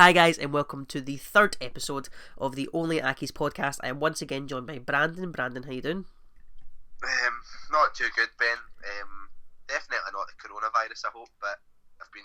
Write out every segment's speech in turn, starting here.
Hi guys, and welcome to the third episode of the OnlyAccies podcast. I am once again joined by Brandon. Brandon, how you doing? Not too good, Ben. Definitely not the coronavirus, I hope, but I've been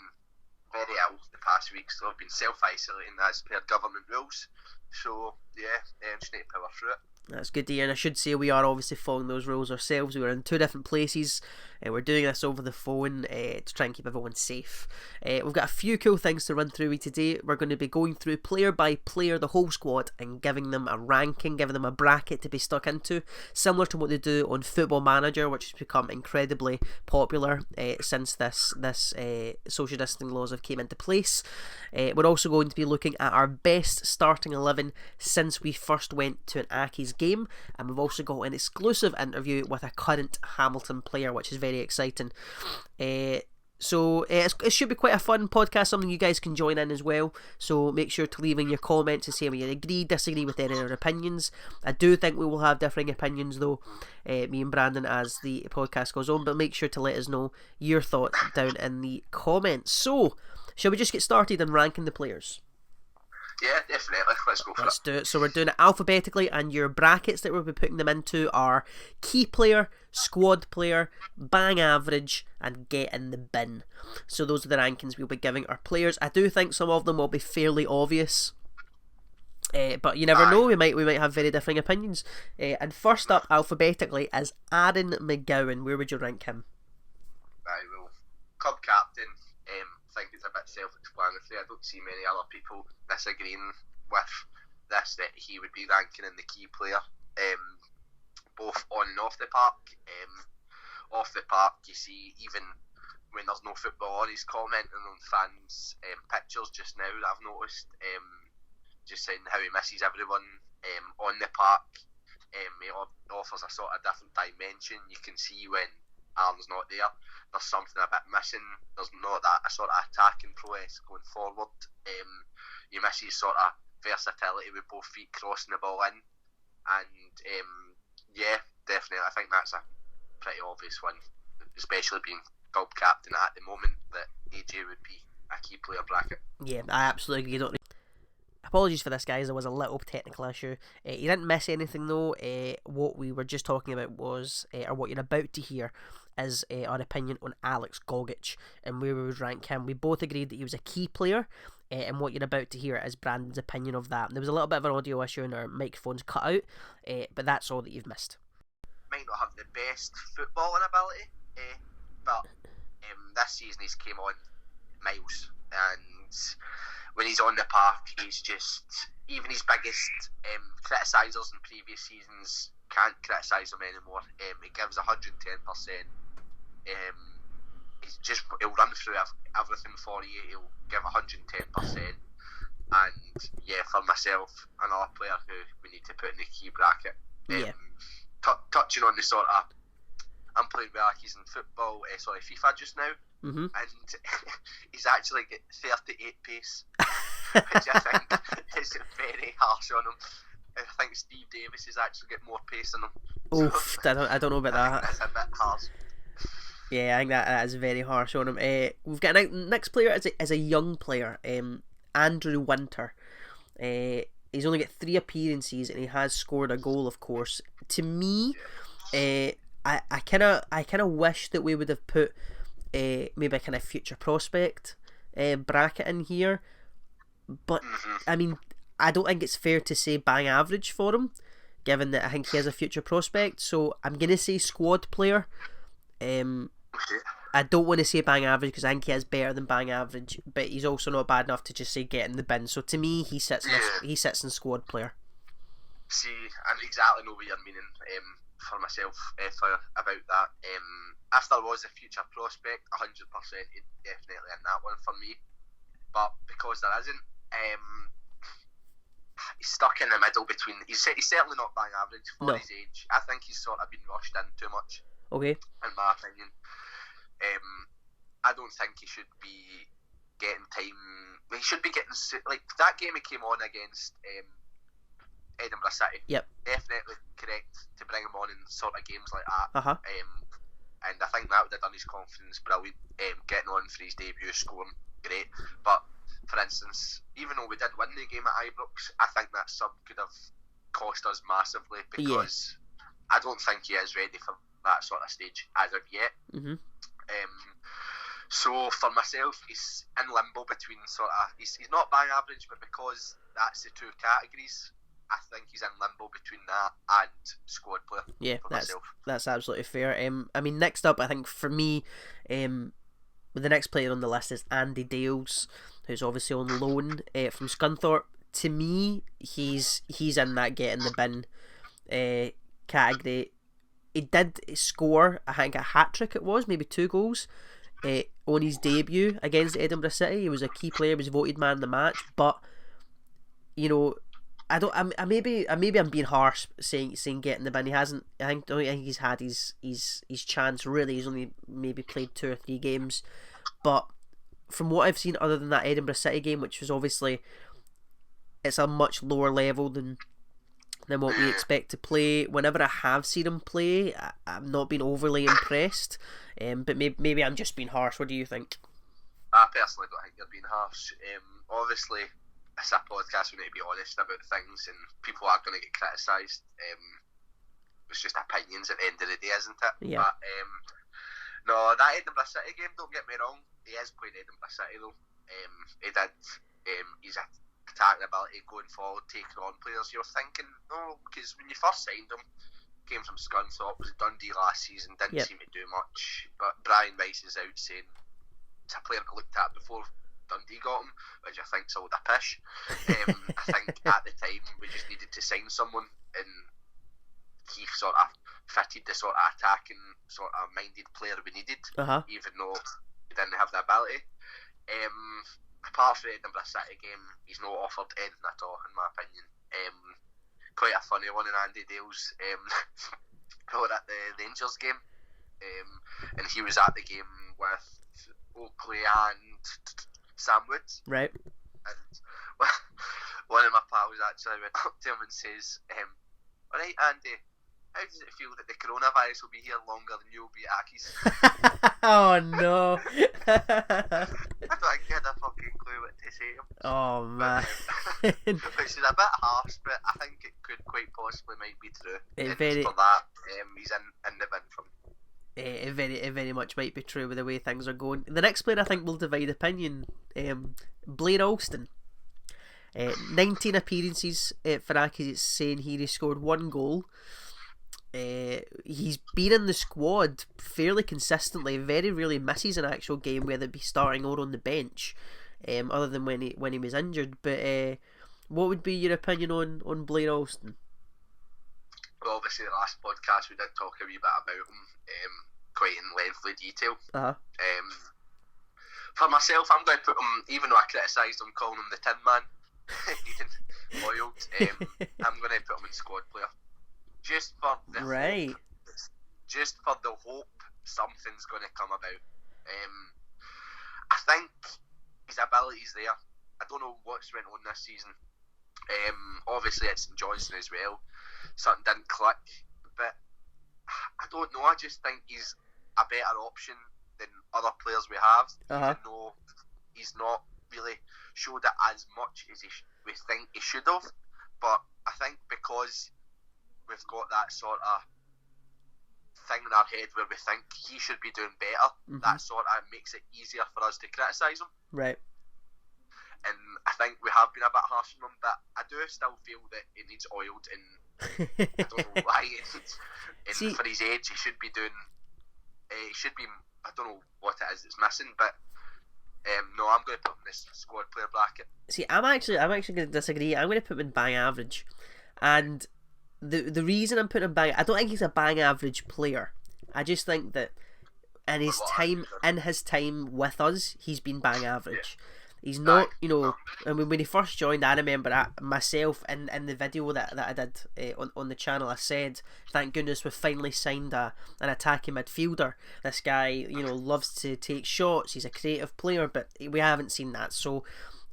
very ill the past week, so I've been self-isolating as per government rules. So, yeah, just need to power through it. That's good to hear, and I should say we are obviously following those rules ourselves. We were in two different places. We're doing this over the phone to try and keep everyone safe. We've got a few cool things to run through with today. We're going to be going through player by player, the whole squad, and giving them a ranking, giving them a bracket to be stuck into, similar to what they do on Football Manager, which has become incredibly popular since this social distancing laws have came into place. We're also going to be looking at our best starting 11 since we first went to an Accies game, and we've also got an exclusive interview with a current Hamilton player, which is very exciting. So it should be quite a fun podcast, something you guys can join in as well. So make sure to leave in your comments and say whether you agree, disagree with any of our opinions. I do think we will have differing opinions though, me and Brandon, as the podcast goes on, but make sure to let us know your thoughts down in the comments. So shall we just get started on ranking the players? Yeah, definitely. Let's go for it. Let's do it. So we're doing it alphabetically, and your brackets that we'll be putting them into are key player, squad player, bang average, and get in the bin. So those are the rankings we'll be giving our players. I do think some of them will be fairly obvious, but you never know. We might have very differing opinions. And first up, alphabetically, is Aaron McGowan. Where would you rank him? Well, club captain. I think it's a bit self-explanatory. I don't see many other people disagreeing with this, that he would be ranking in the key player, both on and off the park. Off the park, you see, even when there's no football on, he's commenting on fans' pictures just now that I've noticed, just saying how he misses everyone on the park. He offers a sort of different dimension. You can see when Aaron's not there, there's something a bit missing. There's not that a sort of attacking prowess going forward. You miss his sort of versatility with both feet crossing the ball in, and yeah, definitely I think that's a pretty obvious one, especially being club captain at the moment, that AJ would be a key player bracket. Yeah, I absolutely agree. Apologies for this, guys. There was a little technical issue. You didn't miss anything though. What we were just talking about was, or what you're about to hear, is our opinion on Alex Gogic and where we would rank him. We both agreed that he was a key player, and what you're about to hear is Brandon's opinion of that. There was a little bit of an audio issue and our microphones cut out, but that's all that you've missed. Might not have the best footballing ability, but this season he's came on miles, and when he's on the park, he's just, even his biggest criticisers in previous seasons can't criticise him anymore. He gives 110%. He'll run through everything for you. He'll give 110%. And yeah, for myself, another player who we need to put in the key bracket. Touching on the sort of, I'm playing with Accies in football, FIFA just now, and he's actually got 38 pace, which I think is very harsh on him. I think Steve Davies has actually got more pace than him. Oof, I don't know about that. That's a bit harsh. Yeah, I think that is very harsh on him. We've got next player as a young player, Andrew Winter. He's only got 3 appearances and he has scored a goal, of course. To me, I kind of wish that we would have put maybe a kind of future prospect bracket in here, but I mean, I don't think it's fair to say bang average for him, given that I think he has a future prospect. So I'm gonna say squad player. I don't want to say bang average because I think he is better than bang average, but he's also not bad enough to just say get in the bin. So to me, he sits in squad player. See, I exactly know what you're meaning. For myself, about that. If there was a future prospect, 100% definitely in that one for me. But because there isn't, he's stuck in the middle between. He's certainly not bang average for his age. I think he's sort of been rushed in too much. Okay. In my opinion, I don't think he should be getting time. He should be getting, like that game he came on against Edinburgh City. Yep. Definitely correct to bring him on in sort of games like that. Uh-huh. And I think that would have done his confidence brilliant. Getting on for his debut, scoring, great. But for instance, even though we did win the game at Ibrox, I think that sub could have cost us massively because I don't think he is ready for that sort of stage as of yet. So for myself, he's in limbo between sort of he's not bang average, but because that's the two categories, I think he's in limbo between that and squad player. Yeah, for myself. That's absolutely fair. I mean, next up, I think for me, the next player on the list is Andy Dales, who's obviously on loan from Scunthorpe. To me, he's in that get in the bin category. He did score, I think, a hat-trick it was, maybe 2 goals on his debut against Edinburgh City. He was a key player, he was voted man of the match, but you know, I maybe I'm being harsh saying get in the bin. He hasn't. I don't think he's had his chance really. He's only maybe played 2 or 3 games, but from what I've seen, other than that Edinburgh City game, which was obviously it's a much lower level than what we expect to play. Whenever I have seen him play, I've not been overly impressed. But maybe I'm just being harsh. What do you think? I personally don't think you're being harsh. Obviously, it's a podcast. We need to be honest about things, and people are going to get criticised. It's just opinions at the end of the day, isn't it? Yeah. But no, that Edinburgh City game, don't get me wrong, he is playing Edinburgh City though. He did. He's attacking ability going forward, taking on players. You're thinking, no, because when you first signed him, came from Scunthorpe, was at Dundee last season, didn't seem to do much. But Brian Rice is out saying it's a player I looked at before Dundee got him, which I think's a load of pish. I think at the time we just needed to sign someone, and he sort of fitted the sort of attacking, sort of minded player we needed, even though he didn't have the ability. Apart from the Edinburgh City game, he's not offered anything at all, in my opinion. Quite a funny one in Andy Dales. We were at the Rangers game, and he was at the game with Oakley and Sam Woods. Right. And one of my pals actually went up to him and says, "Alright, Andy, how does it feel that the coronavirus will be here longer than you'll be at Accies?" Oh no. I don't think he had a fucking clue what to say to him. Oh man. Which is a bit harsh, but I think it could quite possibly might be true. For that, he's in the bin for me. It very much might be true with the way things are going. The next player I think will divide opinion. Blair Alston. 19 appearances for Accies. It's saying here he scored 1 goal. He's been in the squad fairly consistently. Very rarely misses an actual game, whether it be starting or on the bench, other than when he was injured. But what would be your opinion on Blair Alston? Well, obviously the last podcast we did talk a wee bit about him, quite in lengthy detail. For myself, I'm going to put him, even though I criticised him calling him the Tin Man, needing oiled, I'm going to put him in squad player. Just for the hope, just for the hope something's going to come about. I think his ability's there. I don't know what's went on this season. Obviously it's St Johnstone as well. Something didn't click, but I don't know. I just think he's a better option than other players we have, even though he's not really showed it as much as we think he should have. But I think because we've got that sort of thing in our head where we think he should be doing better, that sort of makes it easier for us to criticise him. Right. And I think we have been a bit harsh on him, but I do still feel that he needs oiled, and I don't know why. And for his age, he should be doing. He should be. I don't know what it is that's missing, but no, I'm going to put him in this squad player bracket. See, I'm actually going to disagree. I'm going to put him in bang average, and the reason I'm putting him bang, I don't think he's a bang average player. I just think that in his time with us, he's been bang average. He's not, I mean, when he first joined, I remember myself in the video that I did on the channel, I said, thank goodness we finally signed an attacking midfielder. This guy, loves to take shots, he's a creative player, but we haven't seen that. So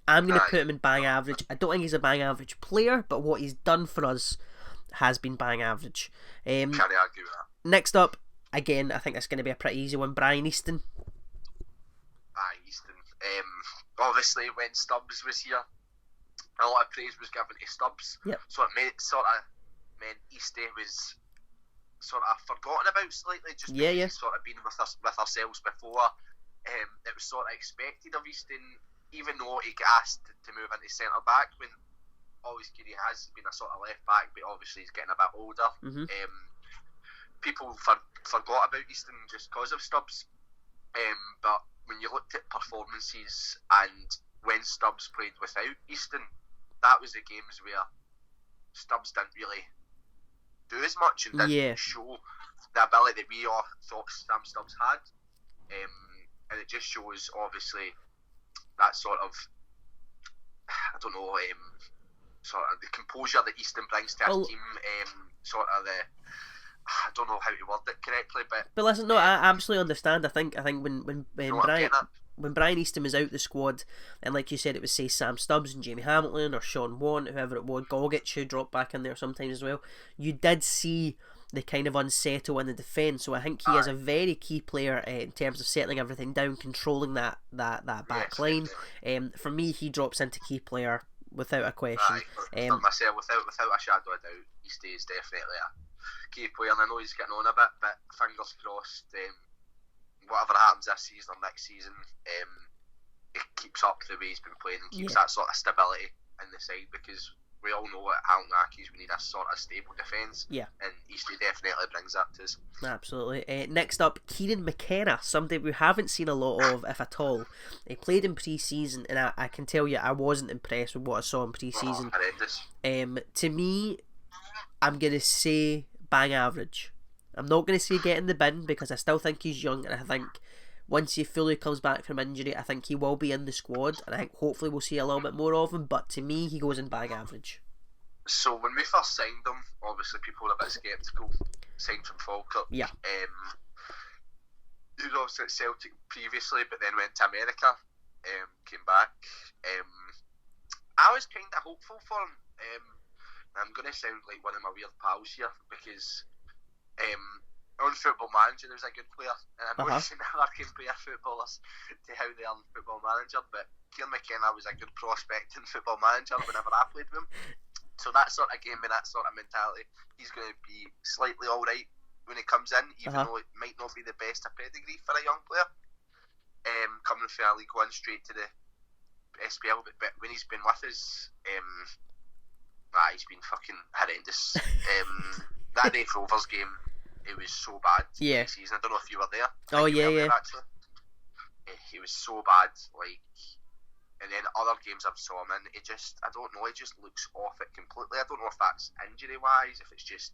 I'm going to put him in bang average. I don't think he's a bang average player, but what he's done for us has been bang average. Can't argue with that. Next up, again, I think it's going to be a pretty easy one, Brian Easton. Easton. obviously when Stubbs was here, a lot of praise was given to Stubbs. Yep. So it meant Eastie was sort of forgotten about slightly, just because he's sort of been with ourselves before. It was sort of expected of Easton, even though he got asked to move into centre back when all his career has been a sort of left back, but obviously he's getting a bit older. Mm-hmm. People forgot about Easton just because of Stubbs. But when you looked at performances and when Stubbs played without Easton, that was the games where Stubbs didn't really do as much and didn't show the ability that we all thought Sam Stubbs had. And it just shows, obviously, that sort of, I don't know, sort of the composure that Easton brings to his team, sort of the, I don't know how to word it correctly, but listen, no, I absolutely understand. I think when Brian Easton was out the squad, and like you said, it was say Sam Stubbs and Jamie Hamilton or Sean Warne, whoever it was, Gogic who dropped back in there sometimes as well. You did see the kind of unsettle in the defence, so I think he is a very key player in terms of settling everything down, controlling that back line. For me, he drops into key player without a question. For myself, without a shadow of doubt, he stays definitely a key player, and I know he's getting on a bit, but fingers crossed, whatever happens this season or next season, he keeps up the way he's been playing and keeps that sort of stability in the side, because we all know at Accies we need a sort of stable defence, and Eastie definitely brings that to us. Absolutely. Next up, Kieran McKenna, somebody we haven't seen a lot of, if at all. He played in pre-season, and I can tell you I wasn't impressed with what I saw in pre-season. To me, I'm going to say bang average. I'm not going to say get in the bin, because I still think he's young, and I think once he fully comes back from injury, I think he will be in the squad, and I think hopefully we'll see a little bit more of him, but to me, he goes in bang average. So when we first signed him, obviously people were a bit sceptical, signed from Falkirk. Yeah. He was obviously at Celtic previously, but then went to America, came back. I was kind of hopeful for him. I'm going to sound like one of my weird pals here, because on Football Manager there was a good player, and I know you never compare footballers to how they are in Football Manager, but Kieran McKenna was a good prospect in Football Manager whenever I played with him. So that sort of game and that sort of mentality, he's going to be slightly alright when he comes in, even though it might not be the best of pedigree for a young player, coming from a League One straight to the SPL, but when he's been with us, he's been fucking horrendous. That Dave Rovers game, it was so bad. Yeah. Season. I don't know if you were there. Yeah. Actually, he was so bad. And then other games I've saw him in, I don't know. It just looks off it completely. I don't know if that's injury wise, if it's just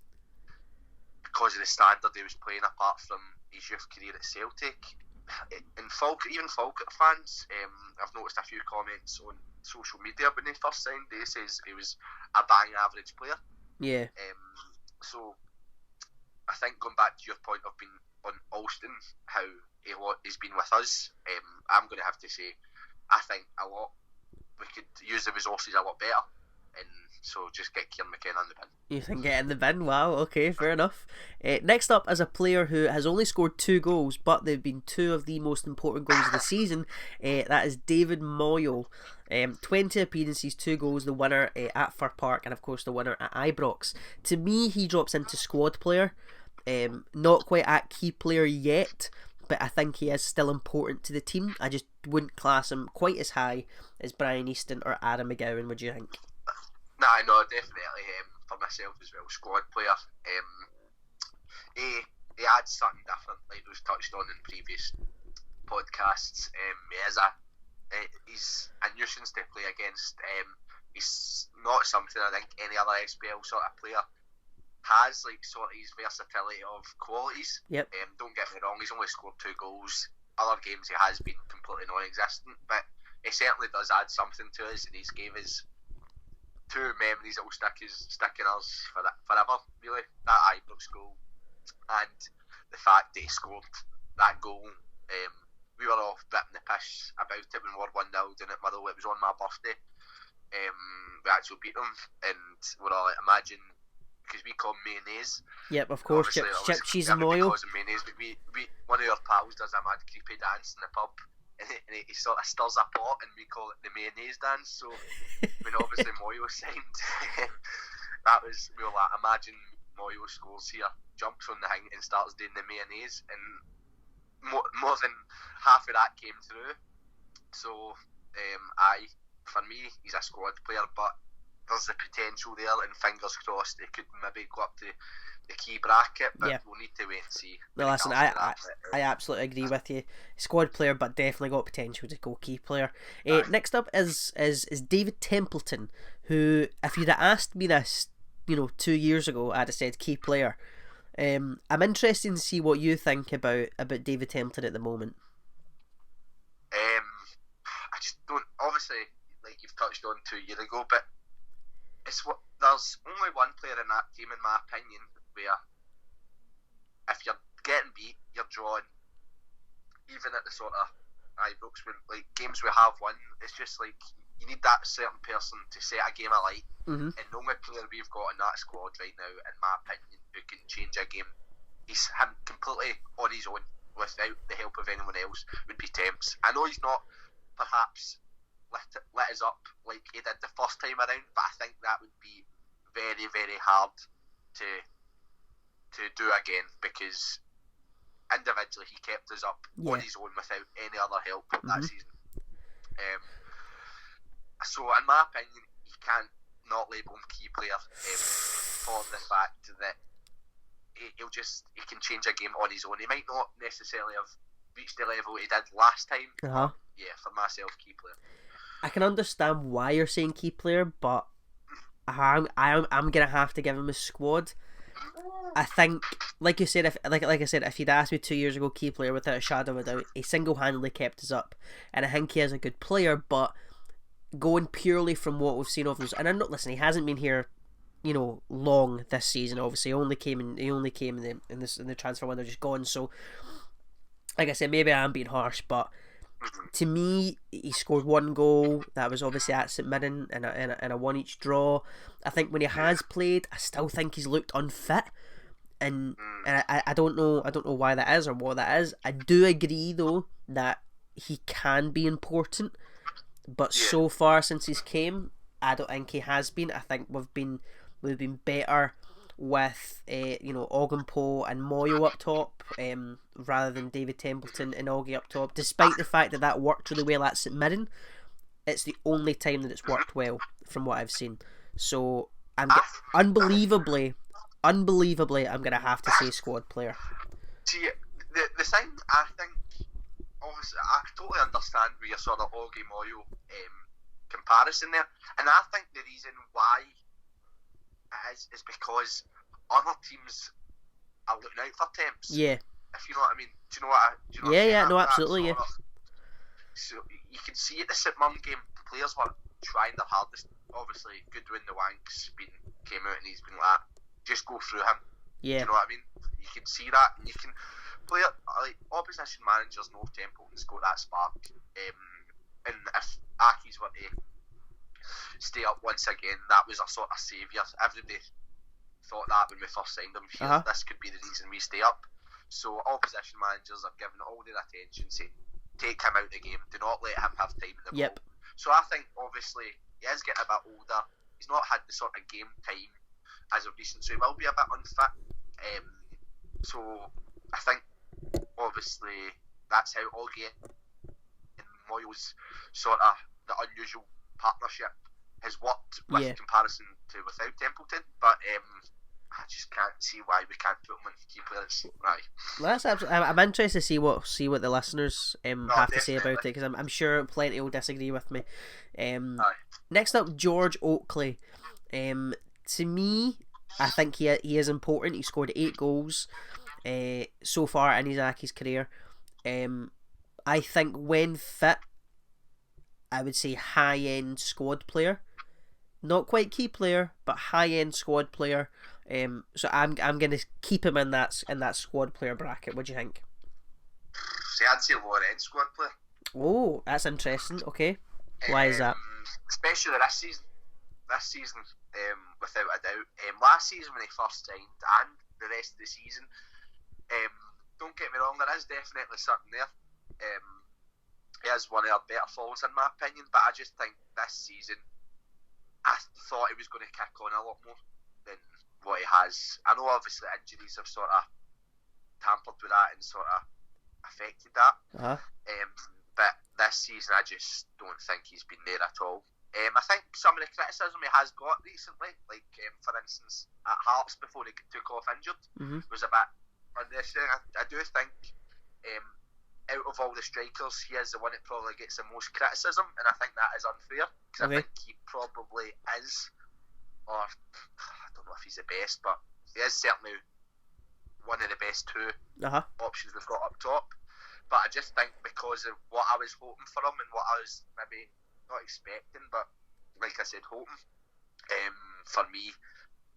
because of the standard he was playing, apart from his youth career at Celtic. In even Falkirk fans, I've noticed a few comments on social media when they first signed. They says he was a bang average player. Yeah. So I think going back to your point of being on Alston, how he's been with us, I'm going to have to say I think we could use the resources a lot better, and so just get Kieran McKenna in the bin. You think get in the bin? Wow, okay, fair enough. Next up is a player who has only scored 2 goals, but they've been 2 of the most important goals of the season. That is David Moyle. 20 appearances, 2 goals, the winner at Fir Park, and of course the winner at Ibrox. To me, he drops into squad player. Not quite at key player yet, but I think he is still important to the team. I just wouldn't class him quite as high as Brian Easton or Adam McGowan. What do you think? Nah, no, definitely. For myself as well, squad player. He adds something different, like we've touched on in previous podcasts. He's a nuisance to play against. He's not something I think any other SPL sort of player has, like sort of his versatility of qualities. Yep. Don't get me wrong, he's only scored 2 goals. Other games he has been completely non-existent, but he certainly does add something to us, and he's gave us 2 memories that will stick in us forever, really. That Ibrox goal, and the fact that he scored that goal. We were all biting the piss about it when we were 1-0 down at Motherwell. It was on my birthday. We actually beat them, and we're all like, imagine, because we call mayonnaise. Yep, of course, chip cheese and oil. Because of mayonnaise, but we one of our pals does a mad creepy dance in the pub and he sort of stirs a pot, and we call it the mayonnaise dance. So when obviously Moyo signed, we were like, imagine Moyo scores here, jumps on the thing and starts doing the mayonnaise, and more than half of that came through. So for me, he's a squad player, but there's the potential there, and fingers crossed they could maybe go up to the key bracket, but we'll need to wait and see. No, listen, I absolutely agree with you. Squad player, but definitely got potential to go key player. Next up is David Templeton, who, if you'd have asked me this, 2 years ago, I'd have said key player. I'm interested to see what you think about David Templeton at the moment. I just don't, obviously, like you've touched on 2 years ago, but there's only one player in that team, in my opinion, where if you're getting beat, you're drawing, even at the sort of Ibrox, like games we have won, it's just like you need that certain person to set a game alight. And the only player we've got in that squad right now, in my opinion, who can change a game, he's him completely on his own without the help of anyone else, would be Temps. I know he's not perhaps let us up like he did the first time around, but I think that would be very, very hard to do again, because individually he kept us up on his own without any other help that season. So in my opinion, you can't not label him key player for the fact that he can change a game on his own. He might not necessarily have reached the level he did last time. Yeah, for myself, key player. I can understand why you're saying key player, but I'm gonna have to give him a squad. I think, like you said, if you'd asked me 2 years ago, key player without a shadow of a doubt, he single-handedly kept us up, and I think he is a good player. But going purely from what we've seen of those, and I'm not listening, he hasn't been here, long this season. Obviously, he only came in the transfer window, just gone. So, like I said, maybe I'm being harsh, but to me, he scored 1 goal. That was obviously at St Mirren in a 1-1 draw. I think when he has played, I still think he's looked unfit, and I don't know why that is or what that is. I do agree though that he can be important, but so far since he's came, I don't think he has been. I think we've been better with Ogdenpo and Moyo up top, rather than David Templeton and Oggy up top, despite the fact that worked really well at St Mirren. It's the only time that it's worked well from what I've seen. So unbelievably I'm gonna have to say squad player. See, the thing, I think, obviously I totally understand with your sort of Oggy Moyo comparison there, and I think the reason why it is because other teams are looking out for Temps. Yeah. If you know what I mean. Do you know what I no, absolutely, yeah. So you can see at the St Mirren game, the players were trying their hardest. Obviously, Goodwin the Wank's came out and he's been like, just go through him. Yeah. Do you know what I mean? You can see that, and you can play like opposition managers know Templeton's got that spark. And if Accies were to stay up once again, that was a sort of saviour. Everybody thought that when we first signed him. This could be the reason we stay up. So opposition managers are giving all their attention, saying, take him out of the game, do not let him have time in the ball. So I think obviously he is getting a bit older. He's not had the sort of game time as of recent, so he will be a bit unfit. So I think obviously that's how Oggy and Moyo's sort of the unusual partnership has worked with comparison to without Templeton, but I just can't see why we can't put him in key players. Right. Well, that's absolutely. I'm interested to see what the listeners have to say about it, because I'm sure plenty will disagree with me. Next up, George Oakley. To me, I think he is important. He scored 8 goals so far in his Accies career. I think when fit, I would say high-end squad player. Not quite key player, but high-end squad player. So I'm going to keep him in that squad player bracket. What do you think? See, I'd say lower-end squad player. Oh, that's interesting. Okay. Why is that? Especially this season, without a doubt. Last season when he first signed, and the rest of the season, don't get me wrong, there is definitely something there. he is one of our better forwards in my opinion. But I just think this season, I thought he was going to kick on a lot more than what he has. I know obviously injuries have sort of tampered with that and sort of affected that. But this season, I just don't think he's been there at all. I think some of the criticism he has got recently, like for instance at Hearts before he took off injured, was a bit unnecessary. I do think out of all the strikers, he is the one that probably gets the most criticism, and I think that is unfair because I think he probably is, or I don't know if he's the best, but he is certainly one of the best two options we've got up top. But I just think because of what I was hoping for him and what I was maybe not expecting, but like I said, hoping, for me,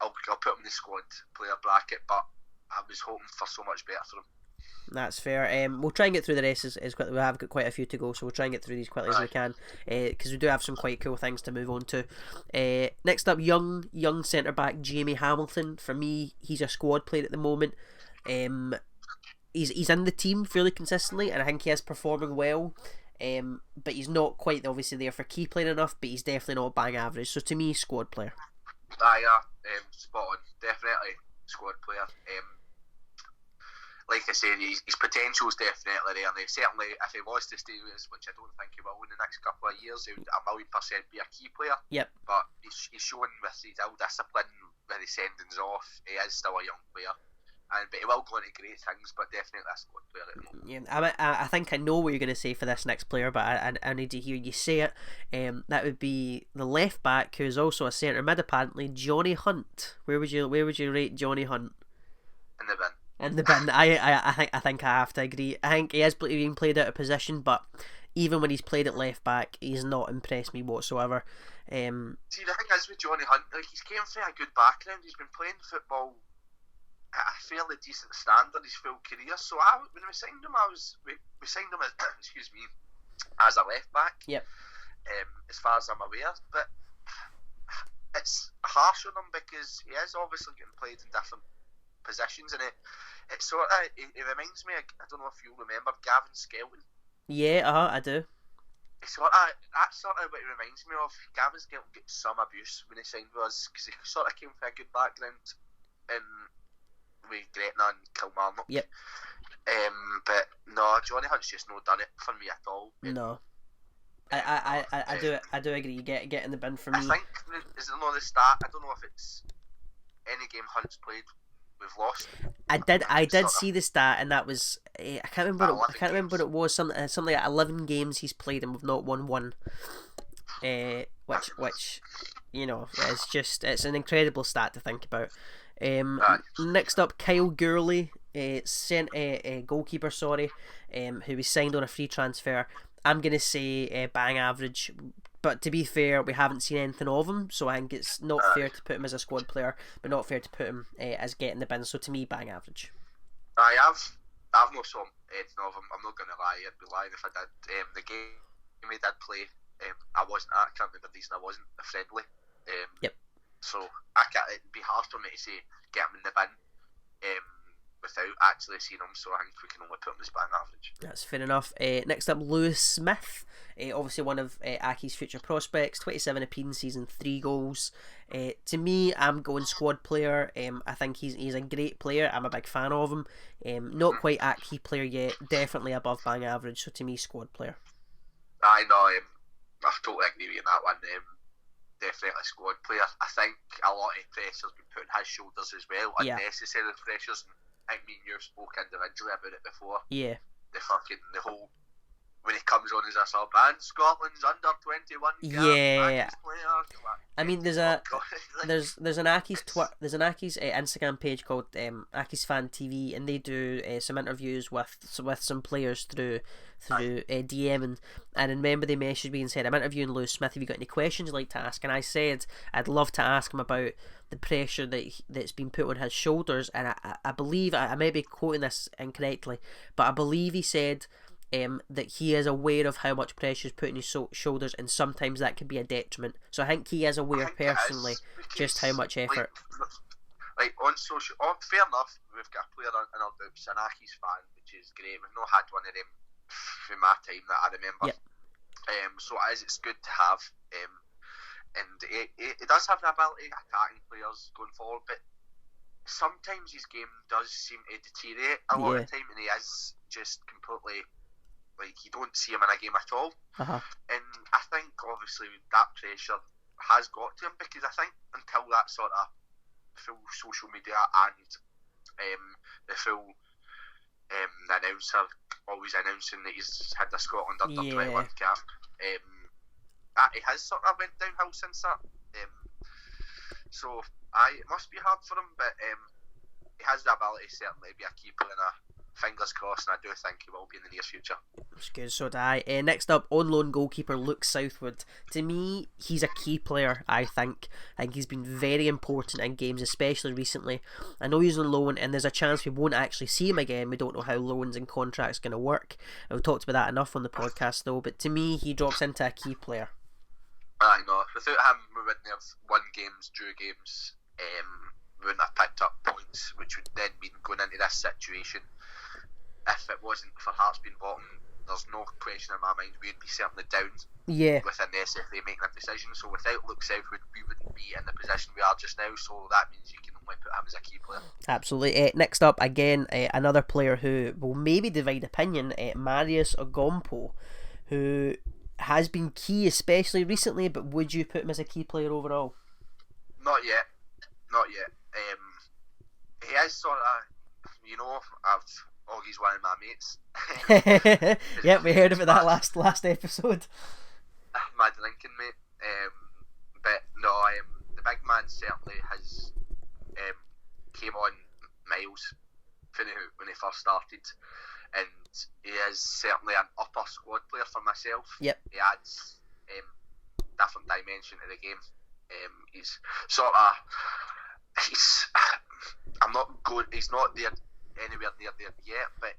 I'll put him in the squad player bracket, but I was hoping for so much better for him. That's fair. We'll try and get through the rest as quickly. We have got quite a few to go, so we'll try and get through these quickly as we can, because we do have some quite cool things to move on to. Next up, young centre back Jamie Hamilton. For me, he's a squad player at the moment. He's in the team fairly consistently, and I think he is performing well. But he's not quite obviously there for key playing enough. But he's definitely not bang average. So to me, squad player. Spot on. Definitely squad player. Like I said, his potential is definitely there. And certainly, if he was to stay with us, which I don't think he will in the next couple of years, he would 1,000,000% be a key player. Yep. But he's shown with his ill discipline, with his sendings off, he is still a young player. But he will go into great things, but definitely a squad player at the moment. Yeah, I think I know what you're going to say for this next player, but I need to hear you say it. That would be the left back, who is also a centre mid apparently, Johnny Hunt. Where would you rate Johnny Hunt? In the bin. In the bin. I think I have to agree. I think he is being played out of position, but even when he's played at left back, he's not impressed me whatsoever. See, the thing is with Johnny Hunt, like, he's came from a good background. He's been playing football at a fairly decent standard his full career. So when we signed him, we signed him as as a left back. Yep. As far as I'm aware, but it's harsh on him because he is obviously getting played in different positions, and it reminds me. I don't know if you remember Gavin Skelton. Yeah, I do. That's sort of what it reminds me of. Gavin Skelton gets some abuse when he signed with us because he sort of came from a good background with Gretna and Kilmarnock. Yep. But no, Johnny Hunt's just not done it for me at all. No. I do agree. Get in the bin for me. I think is there the stat? I don't know if it's any game Hunt's played we've lost. I did see the stat, and that was I can't remember what it was. Something like 11 games he's played and we've not won one. Which it's an incredible stat to think about. Next up, Kyle Gurley, goalkeeper, who was signed on a free transfer. I'm going to say bang average, but to be fair, we haven't seen anything of him, so I think it's not fair to put him as a squad player, but not fair to put him as getting the bin. So to me, bang average. I've no saw anything of him. I'm not going to lie. I'd be lying if I did. The game he did play, I wasn't at. I can't remember the reason I wasn't friendly. Yep. So it'd be hard for me to say get him in the bin without actually seeing him. So I think we can only put him as bang average. That's fair enough. Next up, Lewis Smith, obviously one of Accies' future prospects. 27 appearances and 3 goals. To me, I'm going squad player. I think he's a great player. I'm a big fan of him. Not quite Accies player yet. Definitely above bang average. So to me, squad player. I know. I totally agree with you on that one. Definitely a squad player. I think a lot of pressure's been put on his shoulders as well. Yeah. Unnecessary pressures. I think me and you spoke individually about it before. Yeah. The whole when he comes on as a sub and Scotland's under 21. Yeah. I mean, there's an Accies Instagram page called Accies Fan TV, and they do some interviews with some players through DM, and I remember they messaged me and said, I'm interviewing Lewis Smith, have you got any questions you'd like to ask? And I said I'd love to ask him about the pressure that's been put on his shoulders, and I believe, I may be quoting this incorrectly, but I believe he said that he is aware of how much pressure is put on his shoulders, and sometimes that can be a detriment. So I think he is aware personally just how much effort. Like on social, fair enough, we've got a player in our groups, an Accies fan, which is great. We've not had one of them from my time that I remember. Yep. So it's good to have. And it does have the ability of attacking players going forward, but sometimes his game does seem to deteriorate a lot of the time, and he is just completely, like, you don't see him in a game at all. And I think obviously that pressure has got to him, because I think until that sort of full social media and the full the announcer always announcing that he's had the Scotland under 21 cap, he has sort of went downhill since that. So it must be hard for him, but he has the ability certainly to be a key player, and fingers crossed, and I do think he will be in the near future. That's good, so do I. Next up, on loan goalkeeper Luke Southwood. To me, he's a key player, I think. I think he's been very important in games, especially recently. I know he's on loan, and there's a chance we won't actually see him again. We don't know how loans and contracts going to work. We've talked about that enough on the podcast, though, but to me, he drops into a key player. I know. Without him, we wouldn't have won games, drew games, we wouldn't have picked up points, which would then mean going into this situation. If it wasn't for Hearts being bottom, there's no question in my mind we'd be certainly down within the SFA making a decision. So without Luke Southwood, we wouldn't be in the position we are just now. So that means you can only put him as a key player. Absolutely. Next up, again, another player who will maybe divide opinion, Marius Ogompo, who has been key, especially recently, but would you put him as a key player overall? Not yet. He is sort of, Augie's one of my mates. Yep, we heard about that last episode. My drinking mate. But no, the big man certainly has came on miles when he first started, and he is certainly an upper squad player for myself. Yep. He adds different dimension to the game. He's sort of he's not there anywhere near there yet, but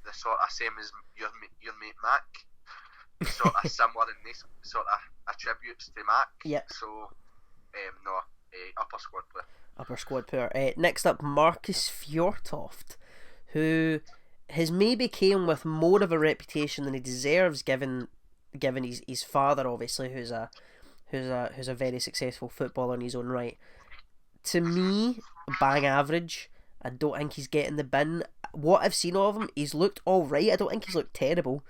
the sort of same as your mate Mac. He's sort of similar in this sort of attributes to Mac. Yep. So upper squad player. Upper squad player. Next up, Marcus Fjortoft, who has maybe came with more of a reputation than he deserves, given his father, obviously, who's a very successful footballer in his own right. To me, bang average. I don't think he's getting the bin. What I've seen of him, he's looked alright. I don't think he's looked terrible.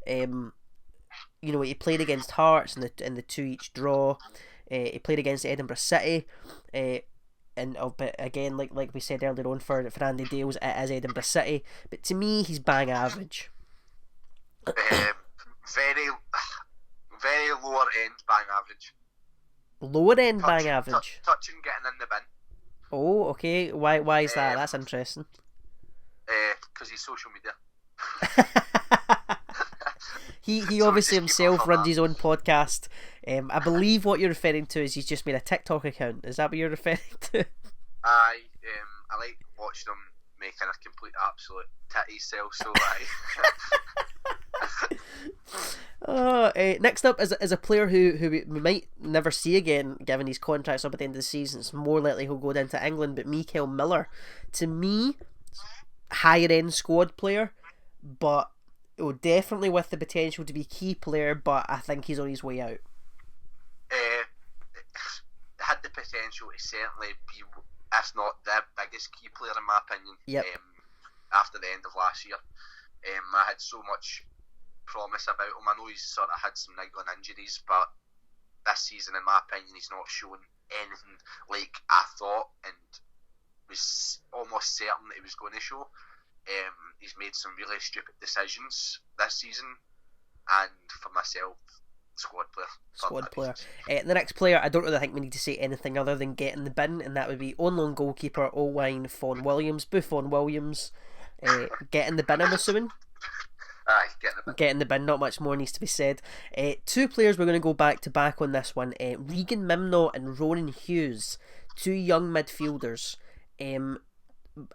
He played against Hearts in the 2-2 draw. He played against Edinburgh City. But again, like we said earlier on for Andy Dales, it is Edinburgh City. But to me, he's bang average. Very, very lower end bang average. Lower end bang average. Touching getting in the bin. Oh, okay. Why is that? That's interesting. Because he's social media. He So obviously just keep himself up on runs that. his own podcast. I believe what you're referring to is he's just made a TikTok account. Is that what you're referring to? I like watching him making a complete absolute titty sell. So next up is a player who we might never see again, given his contract's up at the end of the season. It's more likely he'll go down to England, but Mikael Miller, to me, higher end squad player, but definitely with the potential to be key player, but I think he's on his way out. had the potential to certainly be, if not the biggest key player in my opinion. Yep. After the end of last year, I had so much promise about him. I know he's sort of had some niggling injuries, but this season, in my opinion, he's not shown anything like I thought, and was almost certain that he was going to show. He's made some really stupid decisions this season, and for myself, squad player. The next player, I don't really think we need to say anything other than get in the bin, and that would be on-loan goalkeeper Owain Fawn Williams. Buffon Williams, get in the bin, I'm assuming. Aye, get in the bin. Not much more needs to be said. Two players we're going to go back to back on this one. Regan Mimno and Ronan Hughes, two young midfielders.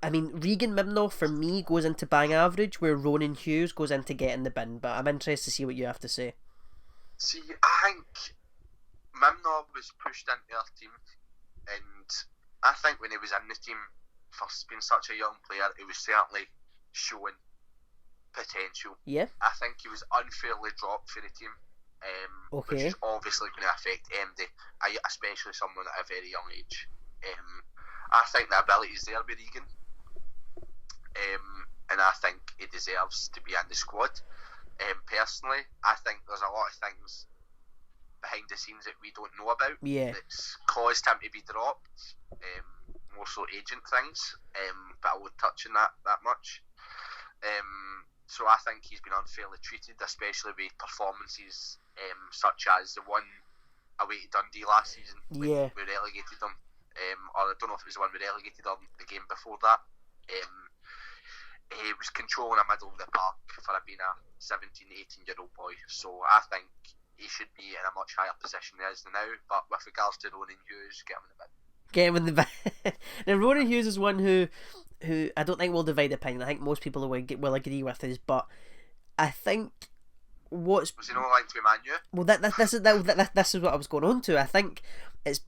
I mean, Regan Mimno for me goes into bang average, where Ronan Hughes goes into get in the bin. But I'm interested to see what you have to say. See, I think Mimno was pushed into our team, and I think when he was in the team, for being such a young player, he was certainly showing potential. Yeah. I think he was unfairly dropped for the team, which is obviously going to affect MD, especially someone at a very young age. I think the ability is there with Regan, and I think he deserves to be in the squad. Personally, I think there's a lot of things behind the scenes that we don't know about that's caused him to be dropped, more so agent things, but I won't touch on that much. So I think he's been unfairly treated, especially with performances such as the one away to Dundee last season when we relegated them, or I don't know if it was the one we relegated or the game before that. He was controlling the middle of the park for being a 17, 18-year-old boy, so I think he should be in a much higher position than he is now. But with regards to Ronan Hughes, get him in the bin. Get him in the bin. Now, Ronan Hughes is one who I don't think will divide opinion. I think most people will agree with us, but I think was he not aligned to Emmanuel? Well, this is what I was going on to. I think it's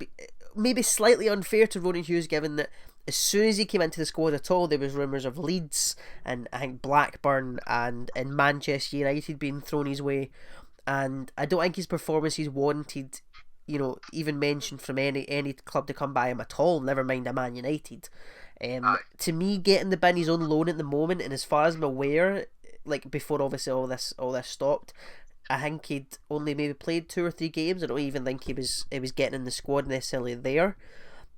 maybe slightly unfair to Ronan Hughes, given that as soon as he came into the squad at all, there was rumours of Leeds and I think Blackburn and Manchester United being thrown his way, and I don't think his performances warranted, even mention from any club to come by him at all, never mind a Man United. To me, getting the bin, he's on loan at the moment, and as far as I'm aware, like before obviously all this stopped, I think he'd only maybe played 2 or 3 games. I don't even think he was getting in the squad necessarily there.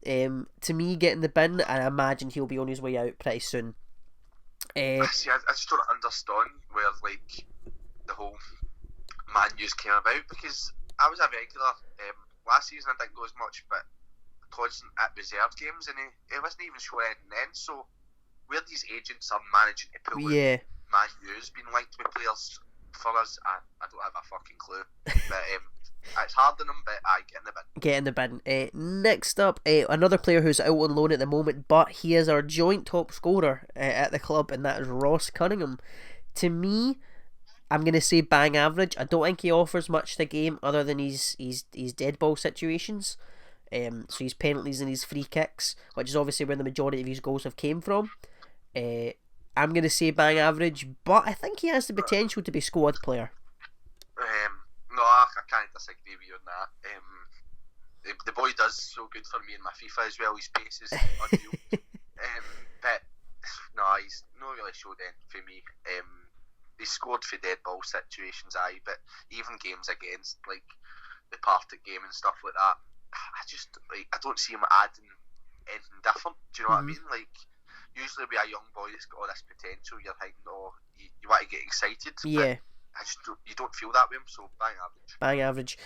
To me, getting the bin, and I imagine he'll be on his way out pretty soon. I just don't understand where the whole Man news came about, because I was a regular last season. I didn't go as much, but constant at reserve games, and he wasn't even showing anything then. So where these agents are managing to pull in Man news being linked with players for us, I don't have a fucking clue. But it's hard on them, but get in the bin. Get in the bin. Next up, another player who's out on loan at the moment, but he is our joint top scorer at the club, and that is Ross Cunningham. To me, I'm going to say bang average. I don't think he offers much to the game other than his dead ball situations. So his penalties and his free kicks, which is obviously where the majority of his goals have came from. I'm going to say bang average, but I think he has the potential to be squad player. No, I can't disagree with you on that. The boy does so good for me in my FIFA as well. His pace is unreal. But no, he's not really showed anything for me. He scored for dead ball situations, but even games against like the Partick game and stuff like that, I don't see him adding anything different. Do you know what I mean? Like, usually with a young boy that's got all this potential, you're thinking, you want to get excited. Yeah. But you don't feel that with him, so bang average. Bang average.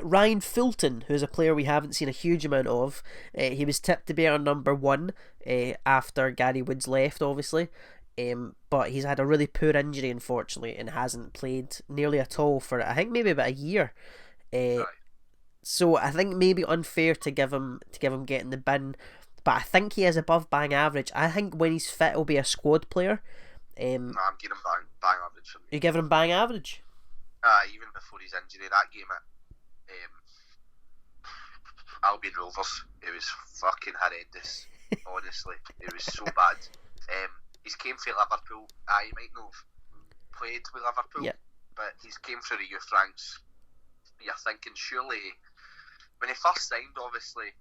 Ryan Fulton, who's a player we haven't seen a huge amount of. He was tipped to be our number 1 after Gary Woods left, obviously. But he's had a really poor injury, unfortunately, and hasn't played nearly at all for, I think, maybe about a year. Right. So I think maybe unfair to give him getting the bin, but I think he is above bang average. I think when he's fit, he'll be a squad player. I'm giving him bang average for me. You're giving him bang average? Even before his injury, that game at Albion Rovers, it was fucking horrendous. Honestly, it was so bad. He's came for Liverpool. He might not have played with Liverpool, but he's came through the youth ranks. You're thinking, surely, when he first signed, obviously,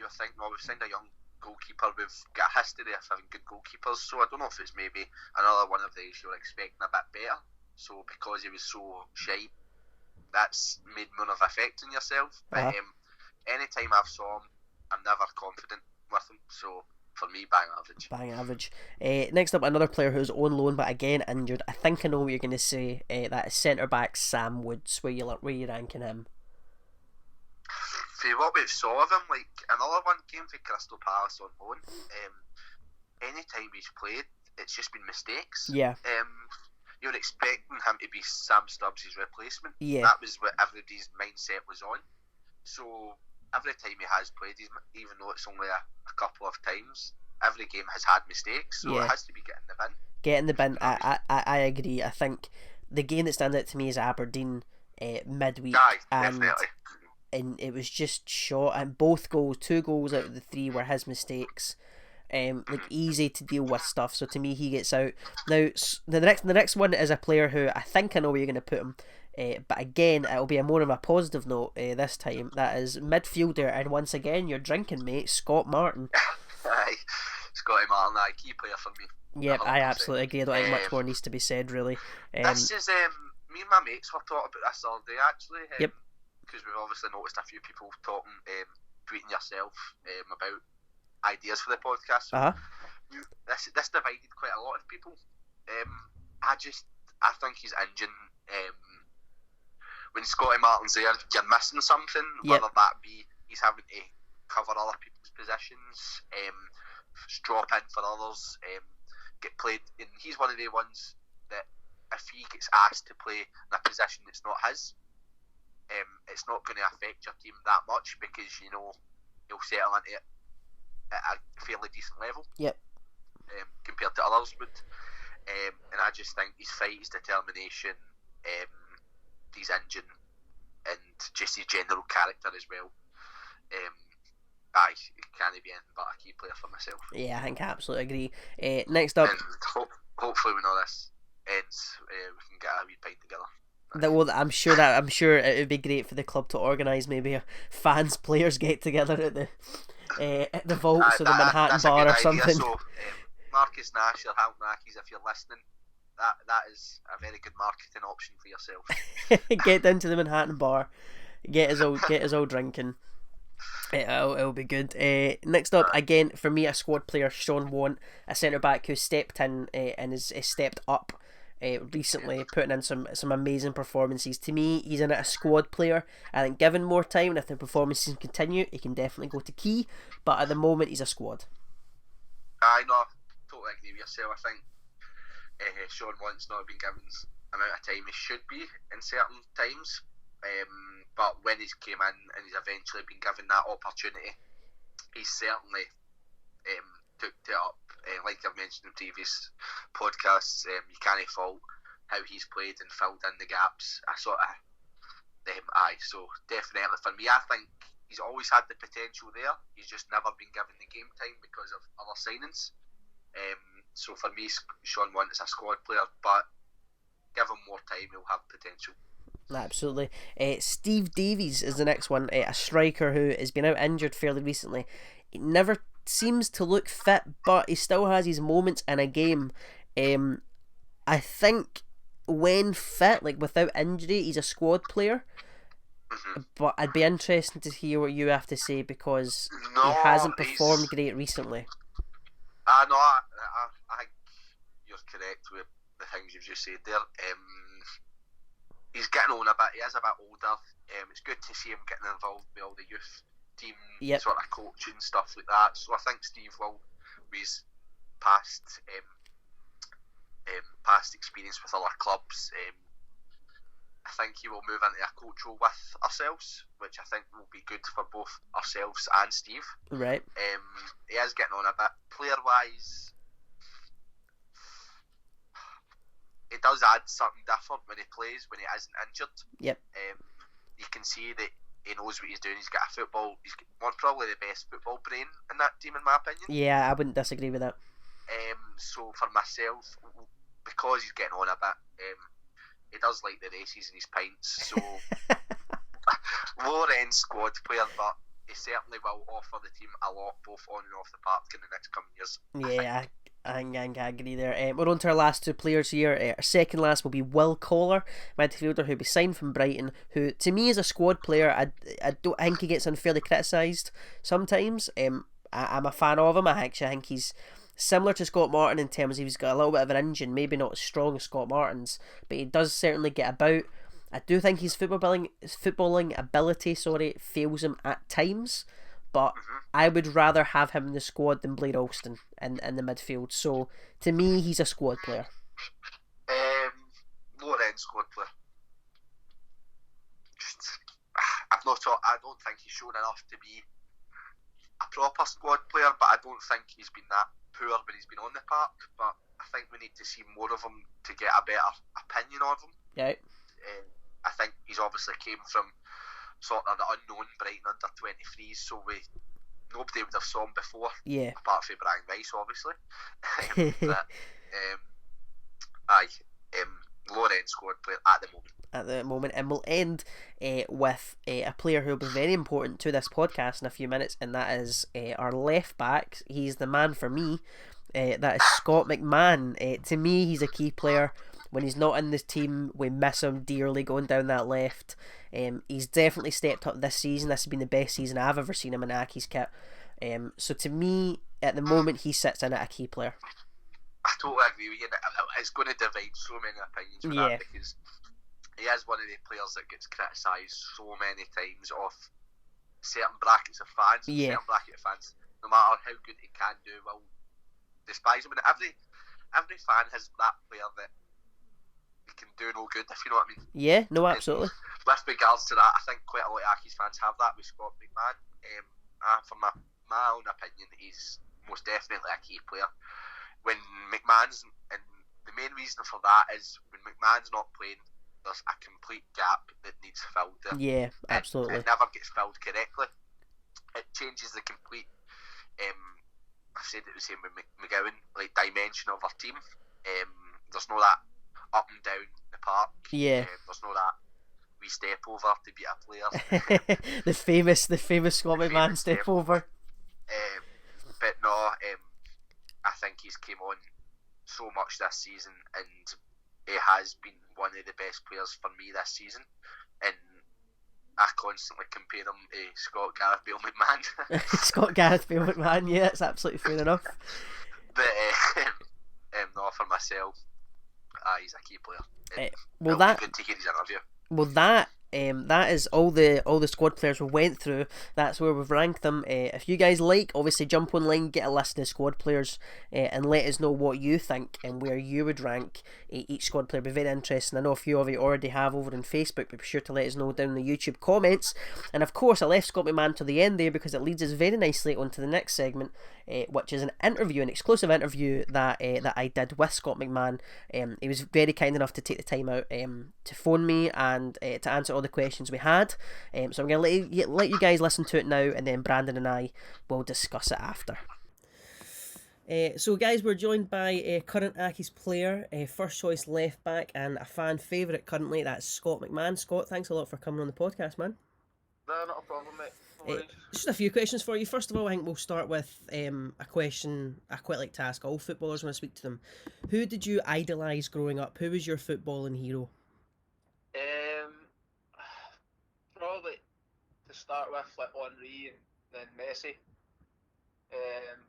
you're thinking, we've signed a young goalkeeper, we've got a history of having good goalkeepers, so I don't know if it's maybe another one of these you're expecting a bit better. So because he was so shy, that's made more of an effect on yourself. But anytime I've saw him, I'm never confident with him, so for me, bang average. Bang average. Next up, another player who's on loan but again injured. I think I know what you're going to say. That is centre back Sam Woods. Where you ranking him? For what we've saw of him, like another one came for Crystal Palace on loan. Anytime he's played, it's just been mistakes. Yeah. You're expecting him to be Sam Stubbs' replacement. Yeah. That was what everybody's mindset was on. So every time he has played, even though it's only a couple of times, every game has had mistakes, so it has to be getting the bin. Getting the bin, I agree. I think the game that stands out to me is Aberdeen midweek. Definitely. And it was just shot, and both goals, 2 goals out of the 3 were his mistakes. like easy to deal with stuff. So to me, he gets out. Now the next one is a player who I think I know where you're going to put him. But again, it'll be more of a positive note this time. That is midfielder, and once again, you're drinking, mate. Scott Martin. Aye, Scotty Martin, key player for me. Yep, 100%. I absolutely agree. I don't think much more needs to be said, really. This is me and my mates were talking about this all day actually. Yep. Because we've obviously noticed a few people talking, tweeting yourself about ideas for the podcast. So this divided quite a lot of people. I think he's engine. When Scotty Martin's there, you're missing something. Yep. Whether that be he's having to cover other people's positions, drop in for others, get played. And he's one of the ones that if he gets asked to play in a position that's not his, it's not going to affect your team that much because he'll settle into it at a fairly decent level. Yep. Compared to others would. And I just think his fight, his determination, his engine, and just his general character as well. It can't be anything but a key player for myself. Yeah, I think I absolutely agree. Next up, and hopefully when all this ends, we can get a wee pint together. I'm sure it would be great for the club to organise maybe a fans players get together at the Vaults or the Manhattan Bar or something. So, Marcus Nash or Hamilton Accies, if you're listening, that is a very good marketing option for yourself. Get into the Manhattan Bar, get us all drinking. It'll be good. Next up, again for me, a squad player, Sean Want, a centre back who stepped in and has stepped up recently, putting in some amazing performances. To me, he's in a squad player. I think given more time and if the performances continue, he can definitely go to key. But at the moment, he's a squad. I know, totally agree with yourself. I think Sean Want's not been given the amount of time he should be in certain times. But when he's came in and he's eventually been given that opportunity, he's certainly took it up. Like I've mentioned in previous podcasts, you can't fault how he's played and filled in the gaps. So definitely for me, I think he's always had the potential there. He's just never been given the game time because of other signings. So for me, Sean Want is a squad player, but give him more time, he'll have potential. Absolutely. Steve Davies is the next one, a striker who has been out injured fairly recently. He never seems to look fit, but he still has his moments in a game. I think when fit, like without injury, he's a squad player. Mm-hmm. But I'd be interested to hear what you have to say because he hasn't performed great recently. I think you're correct with the things you've just said there. He's getting on a bit. He is a bit older. It's good to see him getting involved with all the youth team sort of coaching stuff like that. So I think Steve will, with his past experience with other clubs, I think he will move into a coach role with ourselves, which I think will be good for both ourselves and Steve. Right. He is getting on a bit. Player wise, it does add something different when he plays, when he isn't injured. Yep. You can see that he knows what he's doing. He's got probably the best football brain in that team, in my opinion. Yeah, I wouldn't disagree with that. So for myself, because he's getting on a bit, he does like the races and his pints. So lower end squad player, but he certainly will offer the team a lot, both on and off the park in the next coming years. Yeah, I agree there. We're on to our last two players here. Our second last will be Will Collar, midfielder who'll be signed from Brighton, who to me is a squad player. I don't think he gets unfairly criticised sometimes. I'm a fan of him. I actually think he's similar to Scott Martin in terms of he's got a little bit of an engine, maybe not as strong as Scott Martin's, but he does certainly get about. I do think his footballing ability fails him at times, but I would rather have him in the squad than Blair Alston in the midfield. So to me, he's a squad player. Lower end squad player. I don't think he's shown enough to be a proper squad player, but I don't think he's been that poor when he's been on the park. But I think we need to see more of him to get a better opinion of him. Yeah. I think he's obviously came from sort of the unknown Brighton under 23s, so we nobody would have saw him before, Yeah. apart from Brian Rice, obviously. But aye, lower end squad player at the moment. At the moment, and we'll end with a player who will be very important to this podcast in a few minutes, and that is our left back. He's the man for me. That is Scott McMann. To me, he's a key player. When he's not in this team, we miss him dearly going down that left. He's definitely stepped up this season. This has been the best season I've ever seen him in Accies kit. So to me, at the moment, he sits in at a key player. I totally agree with you. It's going to divide so many opinions for that, because he is one of the players that gets criticised so many times off certain brackets of fans. Yeah. Certain bracket of fans, no matter how good he can do, will despise him. And every fan has that player that he can do no good, if you know what I mean. Yeah, no, absolutely. And with regards to that, I think quite a lot of Accies fans have that with Scott McMann. For my own opinion, he's most definitely a key player. When McMahon's, and the main reason for that is when McMahon's not playing, there's a complete gap that needs filled there. Yeah, absolutely. It never gets filled correctly. It changes the complete, I've said it the same with McGowan, like dimension of our team. There's no that up and down the park. Yeah. There's no that we step over to beat a player. the famous Scott McMahon step over. But no, I think he's came on so much this season, and he has been one of the best players for me this season. And I constantly compare him to Scott Gareth Bale McMahon. Scott Gareth Bale McMahon, yeah, that's absolutely fair enough. But no, for myself, he's a key player. Well, it'll be good to hear his interview. Well, that is all the squad players we went through. That's where we've ranked them. If you guys like, obviously jump online, get a list of squad players, and let us know what you think and where you would rank each squad player. It'd be very interesting. I know a few of you already have over on Facebook, but be sure to let us know down in the YouTube comments. And of course, I left Scott McMahon to the end there because it leads us very nicely onto the next segment, which is an exclusive interview that I did with Scott McMahon. He was very kind enough to take the time out to phone me and to answer all the questions we had. So I'm going to let you guys listen to it now, and then Brandon and I will discuss it after. So guys, we're joined by a current Accies player, first choice left back, and a fan favourite currently. That's Scott McMahon. Scott, thanks a lot for coming on the podcast, man. No, not a problem, mate. Just a few questions for you. First of all, I think we'll start with a question I quite like to ask all footballers when I speak to them. Who did you idolise growing up? Who was your footballing hero? Probably to start with, like Henry and then Messi.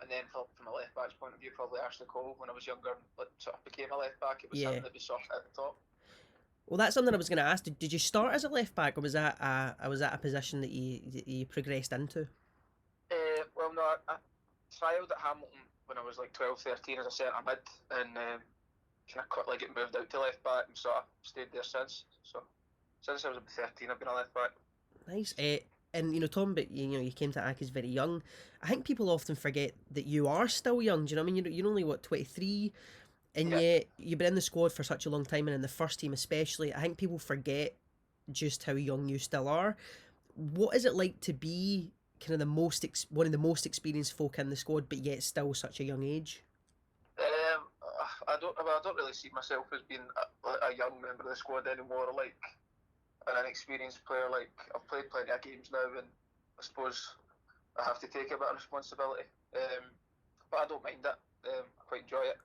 And then from a left back's point of view, probably Ashley Cole. When I was younger, like, sort of became a left back, it was something that was sort of at the top. Well, that's something I was going to ask. Did you start as a left back, or was that a position that you progressed into? Well, no, I trialled at Hamilton when I was like 12, 13 as a centre mid, and kind of quickly get moved out to left back and sort of stayed there since. So since I was about 13, I've been a left back. Nice. And Tom, but you came to Accies very young. I think people often forget that you are still young. Do you know what I mean? You're only 23, and yet you've been in the squad for such a long time, and in the first team especially. I think people forget just how young you still are. What is it like to be kind of one of the most experienced folk in the squad, but yet still such a young age? I don't really see myself as being a young member of the squad anymore. Like an experienced player. Like I've played plenty of games now, and I suppose I have to take a bit of responsibility. But I don't mind it. I quite enjoy it.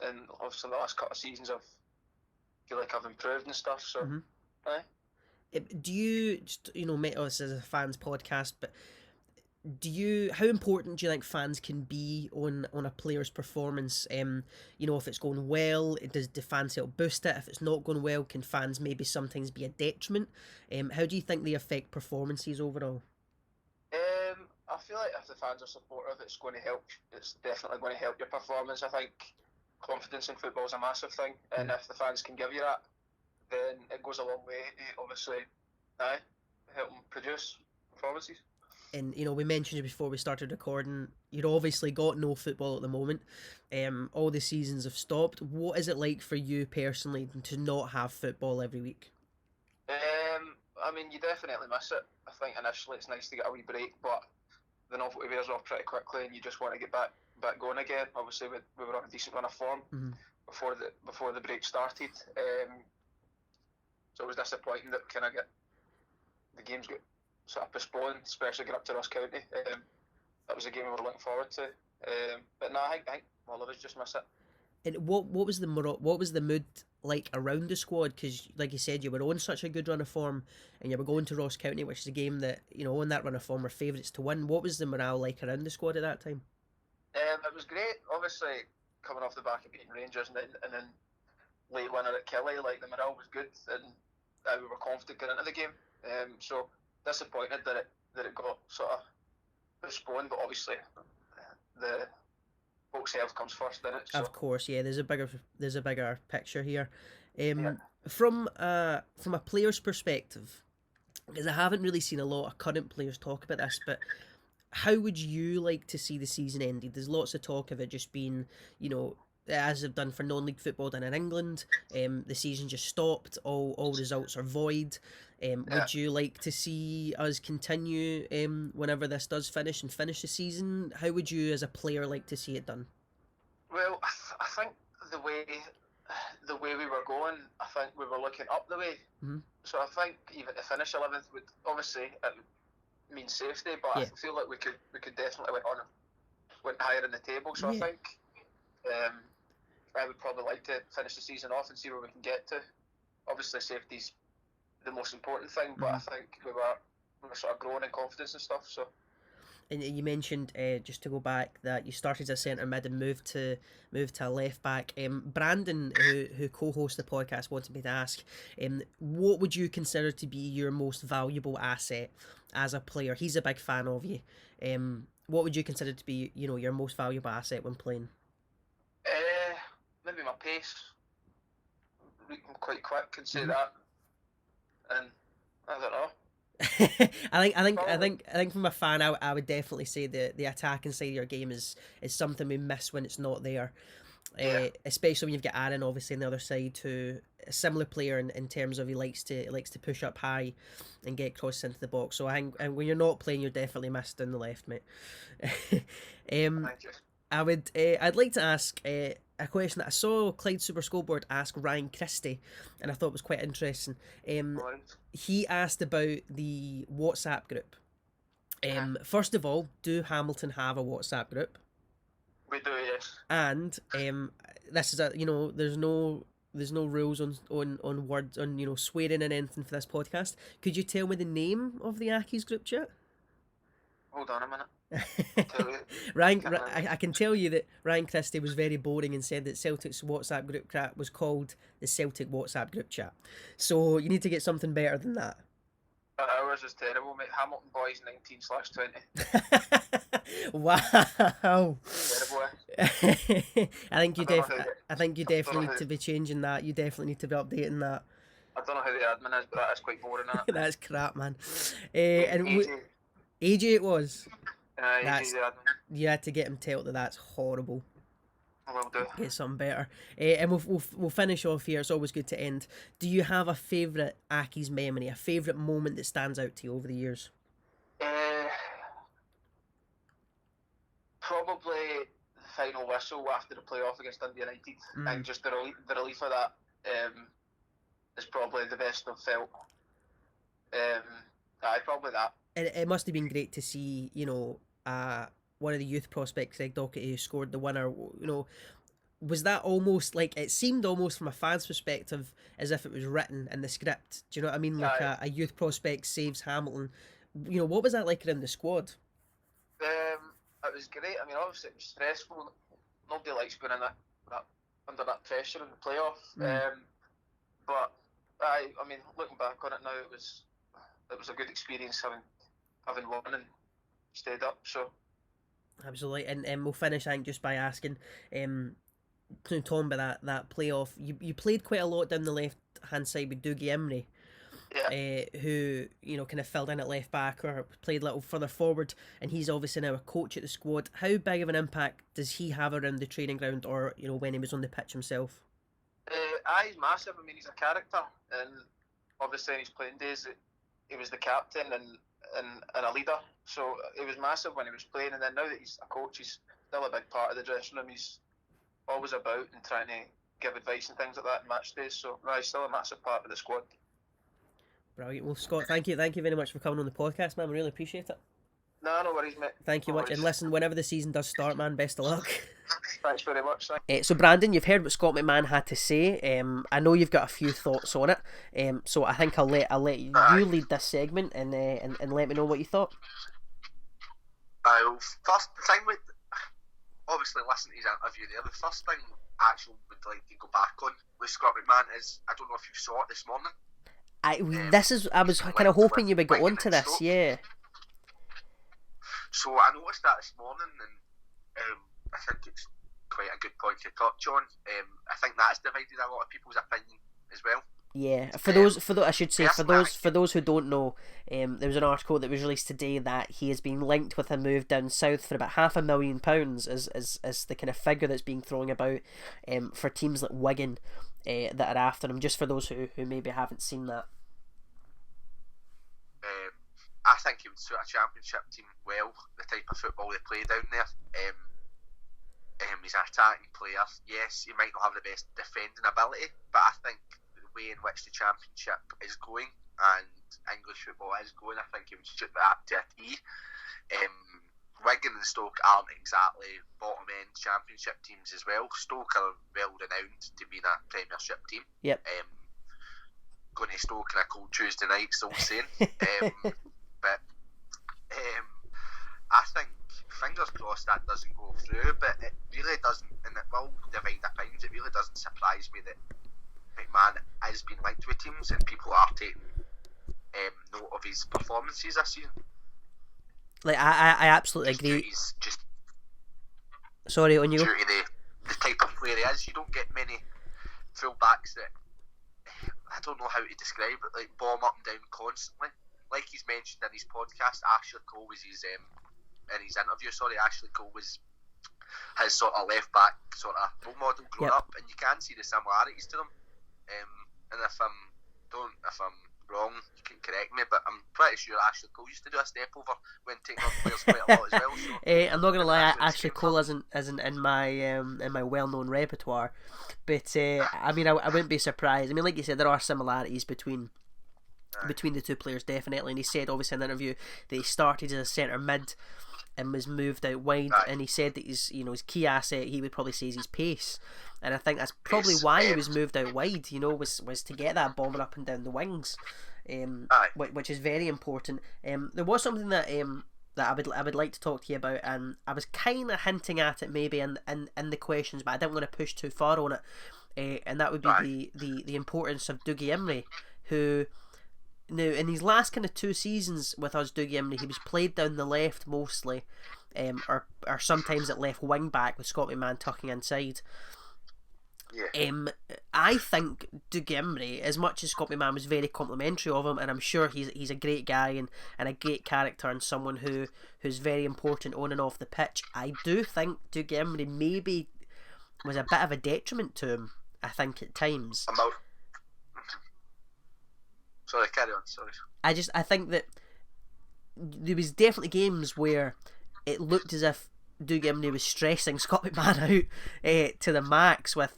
And obviously the last couple of seasons I feel like I've improved and stuff. So, Do you mate us as a fans podcast, but how important do you think fans can be on a player's performance? If it's going well, does the fans help boost it? If it's not going well, can fans maybe sometimes be a detriment? How do you think they affect performances overall? I feel like if the fans are supportive, it's going to help. It's definitely going to help your performance. I think confidence in football is a massive thing, and if the fans can give you that, then it goes a long way to obviously help them produce performances. And we mentioned it before we started recording, you've obviously got no football at the moment. All the seasons have stopped. What is it like for you personally to not have football every week? I mean, you definitely miss it. I think initially it's nice to get a wee break, but the novelty wears off pretty quickly, and you just want to get back going again. Obviously, we were on a decent run of form before the break started, so it was disappointing that kind of the games got sort of postponed, especially getting up to Ross County. That was a game we were looking forward to, but no, I think all of us just miss it. And what was the mood like around the squad? Because, like you said, you were on such a good run of form, and you were going to Ross County, which is a game that, you know, on that run of form were favourites to win. What was the morale like around the squad at that time? It was great. Obviously, coming off the back of beating Rangers and then late winner at Kelly, like the morale was good, and we were confident going into the game. So disappointed that it got sort of postponed, but obviously the folks' health comes first, doesn't it? So. Of course, yeah. There's a bigger picture here. From a player's perspective, because I haven't really seen a lot of current players talk about this, but how would you like to see the season ended? There's lots of talk of it just being, you know, as they've done for non-league football down in England, the season just stopped, all results are void. Would you like to see us continue whenever this does finish the season? How would you as a player like to see it done? Well, I think the way we were going, I think we were looking up the way. So I think even to finish 11th would obviously mean safety, but I feel like we could definitely went higher in the table. So I think I would probably like to finish the season off and see where we can get to. Obviously, safety's the most important thing, but I think we were sort of growing in confidence and stuff. So. And you mentioned, just to go back, that you started as a centre mid and moved to a left back. Brandon, who co-hosts the podcast, wanted me to ask, what would you consider to be your most valuable asset as a player? He's a big fan of you. What would you consider to be, you know, your most valuable asset when playing? Maybe my pace. I'm quite quick, can say that. And I don't know. I think from a fan, I would definitely say the attacking side of your game is something we miss when it's not there. Especially when you've got Aaron obviously on the other side, who a similar player in terms of he likes to push up high and get crosses into the box. So I think, and when you're not playing, you're definitely missed down the left, mate. I'd like to ask a question that I saw Clyde Super Scoreboard ask Ryan Christie, and I thought was quite interesting. He asked about the WhatsApp group. First of all, do Hamilton have a WhatsApp group? We do, yes. And this is there's no rules on words on, you know, swearing and anything for this podcast. Could you tell me the name of the Accies group chat? Hold on a minute. I can tell you that Ryan Christie was very boring and said that Celtic's WhatsApp group chat was called the Celtic WhatsApp group chat. So you need to get something better than that. Ours is terrible, mate. Hamilton Boys 19/20. Wow. Terrible. I think you definitely need to be changing that. You definitely need to be updating that. I don't know how the admin is, but that is quite boring, isn't it? That's crap, man. AJ it was. You had to get him told that's horrible. I will do. Get something better. And we'll finish off here. It's always good to end. Do you have a favourite Accies memory, a favourite moment that stands out to you over the years? Probably the final whistle after the playoff against Dundee United, and just the relief of that is probably the best I've felt. Probably that. It must have been great to see, you know, one of the youth prospects, Greg Docherty, who scored the winner. You know, was that almost like, it seemed almost from a fan's perspective as if it was written in the script? Do you know what I mean? Like a youth prospect saves Hamilton. You know, what was that like around the squad? It was great. I mean, obviously it was stressful. Nobody likes being in that under that pressure in the playoff. But I mean, looking back on it now, it was a good experience having won and stayed up. So absolutely. And we'll finish, I think, just by asking Tom about that playoff. You played quite a lot down the left hand side with Dougie Emory, who, you know, kind of filled in at left back or played a little further forward, and he's obviously now a coach at the squad. How big of an impact does he have around the training ground, or, you know, when he was on the pitch himself? He's massive. I mean, he's a character, and obviously in his playing days he was the captain and a leader. So it was massive when he was playing, and then now that he's a coach, he's still a big part of the dressing room. He's always about and trying to give advice and things like that in match days. So no, he's still a massive part of the squad. Brilliant. Well, Scott, thank you very much for coming on the podcast, man. We really appreciate it. No worries, mate. Thank you much. And listen, whenever the season does start, man, best of luck. Thanks very much. So, Brandon, you've heard what Scott McMann had to say. I know you've got a few thoughts on it. So I think I'll let you lead this segment and let me know what you thought. First thing with obviously listening to his interview there, the first thing I actually would like to go back on with Scott McMann is, I don't know if you saw it this morning. I was kind of hoping you would get onto this, yeah. So I noticed that this morning, and I think it's quite a good point to touch on. I think that's divided a lot of people's opinion as well. Yeah, for those I should say, for those who don't know, there was an article that was released today that he has been linked with a move down south for about £500,000 as the kind of figure that's being thrown about for teams like Wigan that are after him. Just for those who maybe haven't seen that. I think he would suit a championship team well, the type of football they play down there. He's an attacking player. Yes, he might not have the best defending ability, but I think the way in which the championship is going and English football is going, I think he would suit that to a T. Wigan and Stoke aren't exactly bottom end championship teams as well. Stoke are well renowned to being a Premiership team. Yep. Going to Stoke on a cold Tuesday night, so saying. But I think, fingers crossed, that doesn't go through, but it really doesn't, and it will divide opinions. It really doesn't surprise me that McMahon has been linked with teams and people are taking note of his performances this season. Like, I absolutely agree. He's just sorry, on you. Due to the type of player he is, you don't get many full-backs that, I don't know how to describe it, like bomb up and down constantly. Like he's mentioned in his podcast, Ashley Cole was his Ashley Cole was his sort of left back sort of role model growing up, and you can see the similarities to them. And if I'm wrong, you can correct me, but I'm pretty sure Ashley Cole used to do a step over when taking on players quite a lot as well. So I'm not gonna lie, Ashley Cole isn't in my well-known repertoire, but I mean, I wouldn't be surprised. I mean, like you said, there are similarities between the two players, definitely. And he said, obviously, in the interview, that he started as a centre mid and was moved out wide. And he said that his key asset, he would probably say, is his pace. And I think that's probably why he was moved out wide. Was to get that bomber up and down the wings, which is very important. There was something that I would like to talk to you about, and I was kind of hinting at it maybe in the questions, but I didn't want to push too far on it. And that would be the importance of Dougie Emory, who. Now, in his last kind of 2 seasons with us, Dougie Emory, he was played down the left mostly, or sometimes at left wing back with Scott McMahon tucking inside. Yeah. I think Dougie Emory, as much as Scott McMahon was very complimentary of him, and I'm sure he's a great guy and a great character and someone who's very important on and off the pitch, I do think Dougie Emory maybe was a bit of a detriment to him, I think, at times. Sorry, carry on, sorry. I think that there was definitely games where it looked as if Dougie Emory was stressing Scott McMahon out to the max with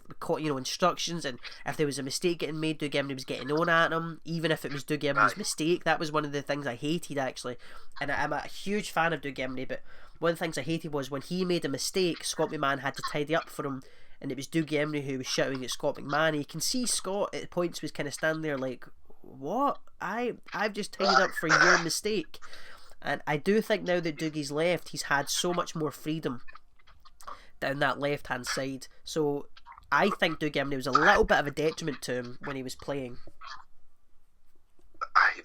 instructions, and if there was a mistake getting made, Dougie Emory was getting on at him, even if it was Dougie Emory's mistake. That was one of the things I hated, actually. And I'm a huge fan of Dougie Emory, but one of the things I hated was when he made a mistake, Scott McMahon had to tidy up for him, and it was Dougie Emory who was shouting at Scott McMahon. And you can see Scott at points was kind of standing there like, what? I've just tidied up for your mistake. And I do think now that Dougie's left, he's had so much more freedom down that left hand side. So I think Dougie Emory was a little bit of a detriment to him when he was playing.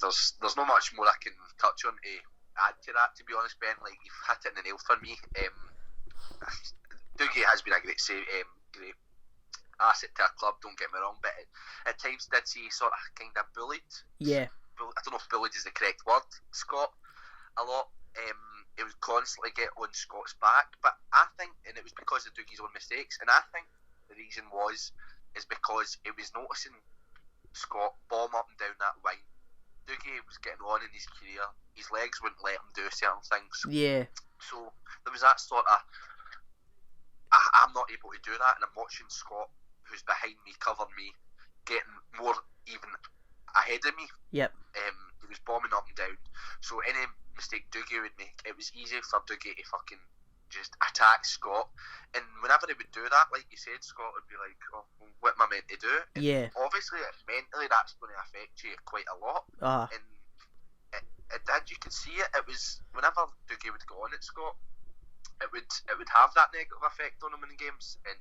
There's not much more I can touch on to add to that, to be honest, Ben. Like, you've hit it in the nail for me. Dougie has been a great asset to our club, don't get me wrong, but at times did see sort of kind of bullied. Yeah. I don't know if bullied is the correct word, Scott, a lot. He would constantly get on Scott's back, but I think, and it was because of Dougie's own mistakes, and I think the reason is because he was noticing Scott bomb up and down that wing Dougie was getting on in his career, his legs wouldn't let him do certain things. Yeah. So there was that sort of, I'm not able to do that, and I'm watching Scott, who's behind me, covering me, getting more even ahead of me. Yep. He was bombing up and down. So any mistake Dougie would make, it was easy for Dougie to fucking just attack Scott. And whenever he would do that, like you said, Scott would be like, oh, what am I meant to do? And yeah. Obviously, mentally, that's going to affect you quite a lot. And it did. You could see it. It was whenever Dougie would go on at Scott, it would have that negative effect on him in games. And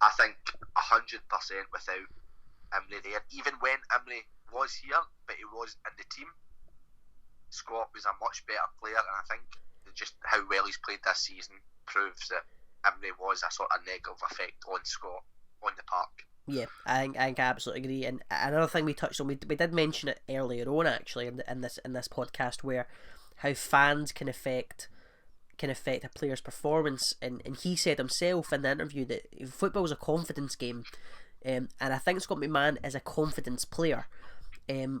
I think 100% without Emory there, even when Emory was here, but he was in the team, Scott was a much better player, and I think just how well he's played this season proves that Emory was a sort of negative effect on Scott on the park. Yeah, I think I absolutely agree. And another thing we touched on, we did mention it earlier on actually in this podcast, where how fans can affect a player's performance, and he said himself in the interview that football is a confidence game, and I think Scott McMahon is a confidence player,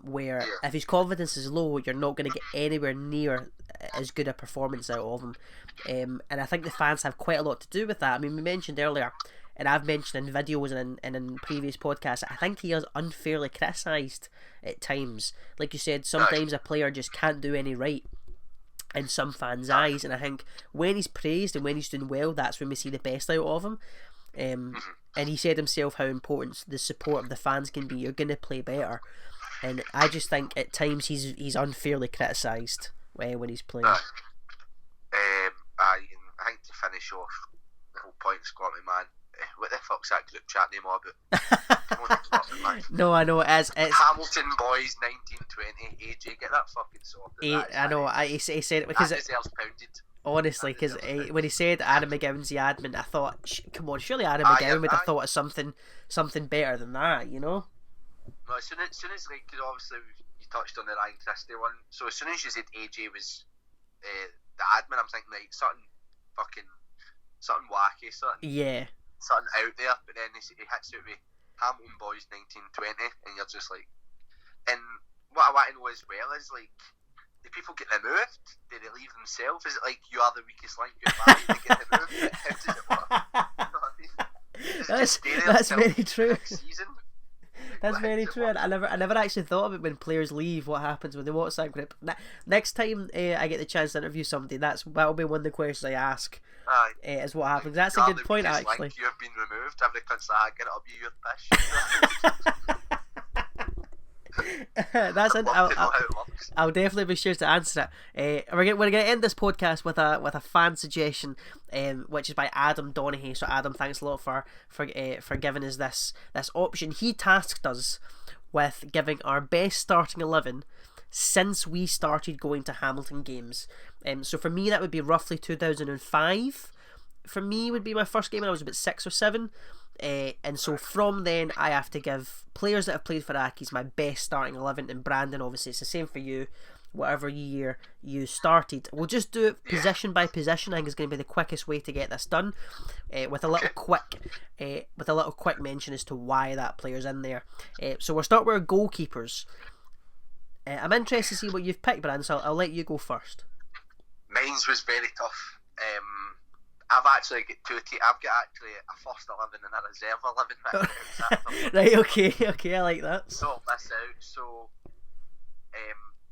where if his confidence is low, you're not going to get anywhere near as good a performance out of him, and I think the fans have quite a lot to do with that. I mean, we mentioned earlier, and I've mentioned in videos and in previous podcasts, I think he is unfairly criticised at times. Like you said, sometimes a player just can't do any right in some fans' eyes, and I think when he's praised and when he's doing well, that's when we see the best out of him. And he said himself how important the support of the fans can be. You're going to play better, and I just think at times he's unfairly criticised when he's playing. I think to finish off the whole point, Scott McMahon, what the fuck's that group chat name all about? Come on, Scott McMahon. No, I know it's Hamilton Boys 1920. AJ, get that fucking sorted. I know. He said it because that deserves pounded. Honestly, because when he said Adam McGowan's the admin, I thought, come on, surely Adam McGowan would have thought of something better than that, you know? No, as soon as like, because obviously you touched on the Ryan Christie one, so as soon as you said AJ was the admin, I'm thinking like something wacky, something out there, but then he hits it with Hamilton Boys 1920, and you're just like, and what I want to know as well is like, do people get removed? Do they leave themselves? Is it like you are the weakest link, goodbye, they get removed? How does it work? You know what I mean? That's very true. Season? That's very true. I never actually thought of it when players leave. What happens when the WhatsApp group? Next time I get the chance to interview somebody, that'll be one of the questions I ask. Is what happens. That's a good point, actually. Link, you have been removed. Every cunt's like, get it up, you your fish. That's it. I'll definitely be sure to answer it. We're going to end this podcast with a fan suggestion, which is by Adam Donaghy. So Adam, thanks a lot for giving us this option. He tasked us with giving our best starting 11 since we started going to Hamilton games. So for me, that would be roughly 2005. For me, would be my first game when I was about 6 or 7. And so from then, I have to give players that have played for Accies my best starting 11. And Brandon, obviously, it's the same for you. Whatever year you started, we'll just do it position by position. I think is going to be the quickest way to get this done, with a little quick mention as to why that player's in there. So we'll start with our goalkeepers. I'm interested to see what you've picked, Brandon. So I'll let you go first. Mine's was very tough. I've actually got I've got actually a first 11 and a reserve 11. Right, okay, I like that. So this out. So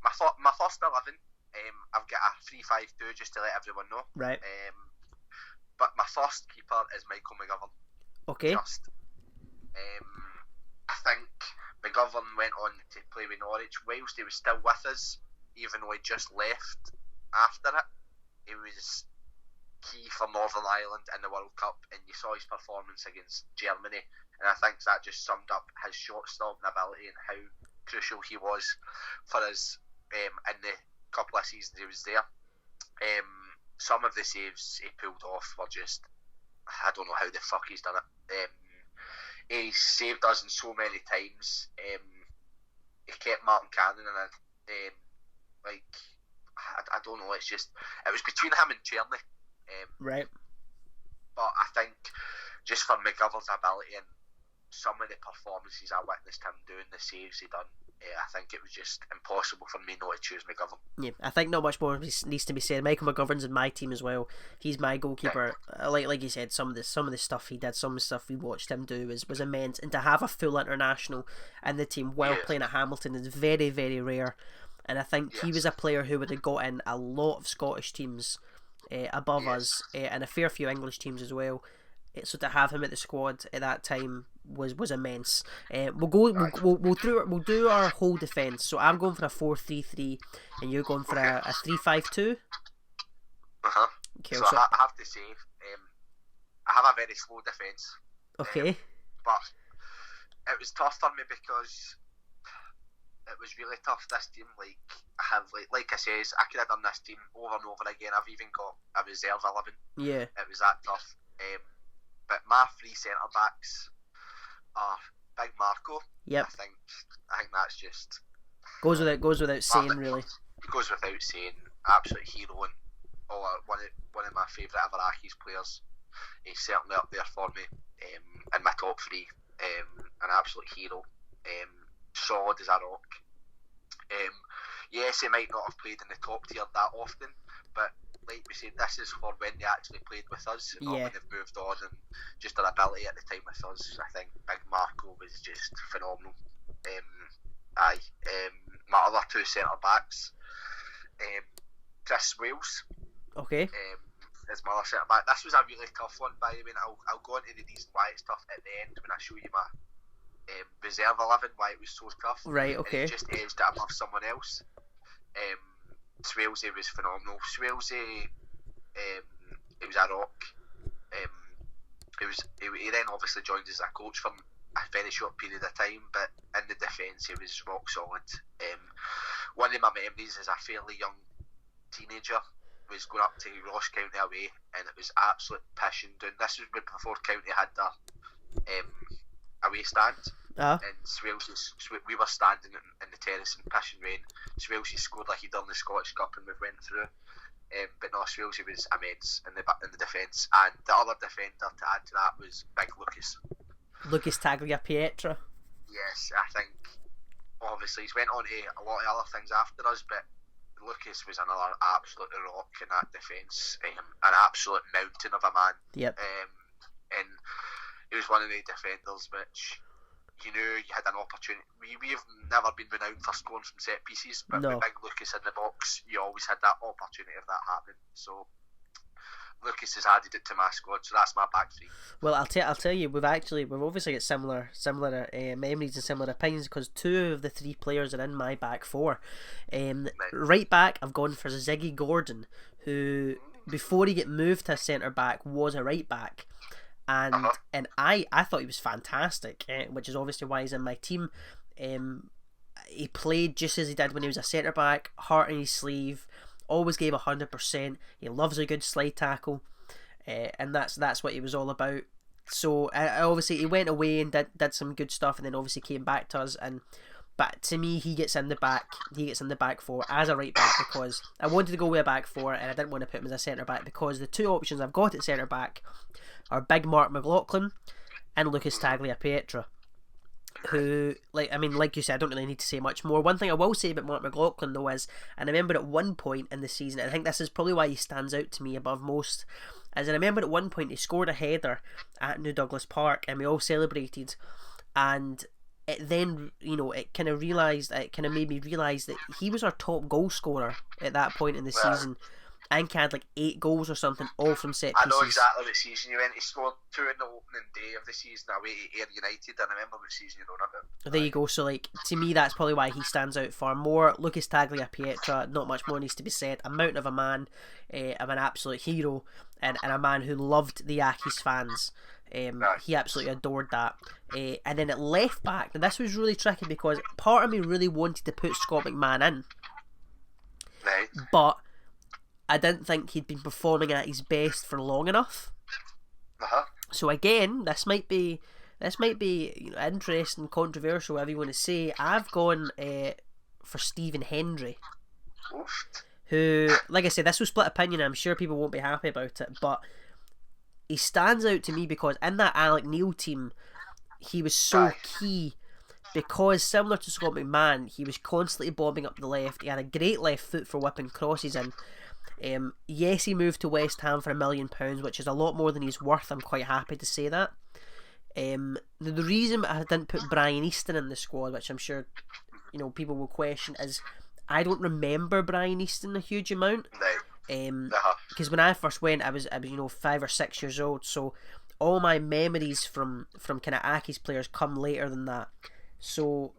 my first 11, I've got a 3-5-2 just to let everyone know. Right. But my first keeper is Michael McGovern. Okay. I think McGovern went on to play with Norwich whilst he was still with us, even though he just left after it. He was key for Northern Ireland in the World Cup, and you saw his performance against Germany, and I think that just summed up his shot stopping ability and how crucial he was for us in the couple of seasons he was there. Some of the saves he pulled off were just, I don't know how the fuck he's done it. He saved us in so many times. He kept Martin Cannon in it. I don't know, it was between him and Tierney. Right. But I think just for McGovern's ability and some of the performances I witnessed him doing, the saves he done, I think it was just impossible for me not to choose McGovern. Yeah, I think not much more needs to be said. Michael McGovern's in my team as well. He's my goalkeeper. Like you said, some of the stuff he did, some of the stuff we watched him do was immense. And to have a full international in the team while playing at Hamilton is very, very rare. And I think he was a player who would have got in a lot of Scottish teams above us, and a fair few English teams as well. So to have him at the squad at that time was immense. We'll do our whole defence. So I'm going for a 4-3-3, and you're going for a 3-5-2. Okay, so I have to say, I have a very slow defence. Okay. But it was tough for me because it was really tough. This team, like I says, I could have done this team over and over again. I've even got a reserve 11. Yeah. It was that tough. But my three centre backs are Big Marco. Yep. I think that's just goes without saying, really. Goes without saying. Absolute hero and one of my favourite ever Accies players. He's certainly up there for me in my top three. An absolute hero. Solid as a rock. Yes, he might not have played in the top tier that often, but like we said, this is for when they actually played with us, not when they've moved on, and just their ability at the time with us. I think Big Marco was just phenomenal. My other two centre backs, Chris Wales. Okay. Is my other centre back. This was a really tough one, by the way. I'll go into the reason why it's tough at the end when I show you my reserve 11, why it was so tough. Right. Okay. And he just edged it above someone else. Swalesy was phenomenal. Swalesy, he was a rock. He then obviously joined as a coach for a very short period of time, but in the defence he was rock solid. One of my memories as a fairly young teenager was going up to Ross County away, and it was absolute pissing down. This was before County had their away stand. And we were standing in the terrace in pissing rain. Swalesy scored like he'd done the Scottish Cup, and we went through. But no, Swalesy was immense in the defence. And the other defender to add to that was Big Lucas. Lucas Tagliapietra. Yes, I think obviously he's went on to a lot of other things after us, but Lucas was another absolute rock in that defence. An absolute mountain of a man. Yep. And he was one of the defenders which you knew you had an opportunity. We've never been renowned for scoring from set pieces, but with Big Lucas in the box, you always had that opportunity of that happening. So Lucas has added it to my squad, so that's my back three. Well, I'll tell you, we've obviously got similar memories and similar opinions, because two of the three players are in my back four. Right back, I've gone for Ziggy Gordon, who before he get moved to centre back was a right back. And I thought he was fantastic, which is obviously why he's in my team. He played just as he did when he was a centre back, heart in his sleeve, always gave 100%. He loves a good slide tackle, and that's what he was all about. So obviously he went away and did some good stuff, and then obviously came back to us. But to me, he gets in the back. He gets in the back four as a right back, because I wanted to go with a back four, and I didn't want to put him as a centre back, because the two options I've got at centre back are Big Mark McLaughlin and Lucas Tagliapietra, who, like you said, I don't really need to say much more. One thing I will say about Mark McLaughlin though is, and I remember at one point in the season, I think this is probably why he stands out to me above most, as I remember at one point he scored a header at New Douglas Park, and we all celebrated, and it then, it kind of made me realise that he was our top goal scorer at that point in the season. I think he had like 8 goals or something, all from set pieces. I know exactly what season you went. He scored 2 in the opening day of the season away to Ayr United. I remember what season you're on about. There you go. So, to me, that's probably why he stands out far more. Lucas Tagliapietra, not much more needs to be said. A mountain of a man, of an absolute hero, and a man who loved the Accies fans. He absolutely adored that. And then at left back, now this was really tricky, because part of me really wanted to put Scott McMann in. Right. But I didn't think he'd been performing at his best for long enough. So again, this might be interesting, controversial, whatever you want to say. I've gone for Stephen Hendry, who, like I said, this was split opinion. I'm sure people won't be happy about it, but he stands out to me because in that Alec Neil team, he was so key because similar to Scott McMahon, he was constantly bombing up the left. He had a great left foot for whipping crosses in. Yes, he moved to West Ham for £1 million, which is a lot more than he's worth. I'm quite happy to say that. The reason I didn't put Brian Easton in the squad, which I'm sure people will question, is I don't remember Brian Easton a huge amount. Because when I first went, I was 5 or 6 years old, so all my memories from kind of Accies players come later than that. So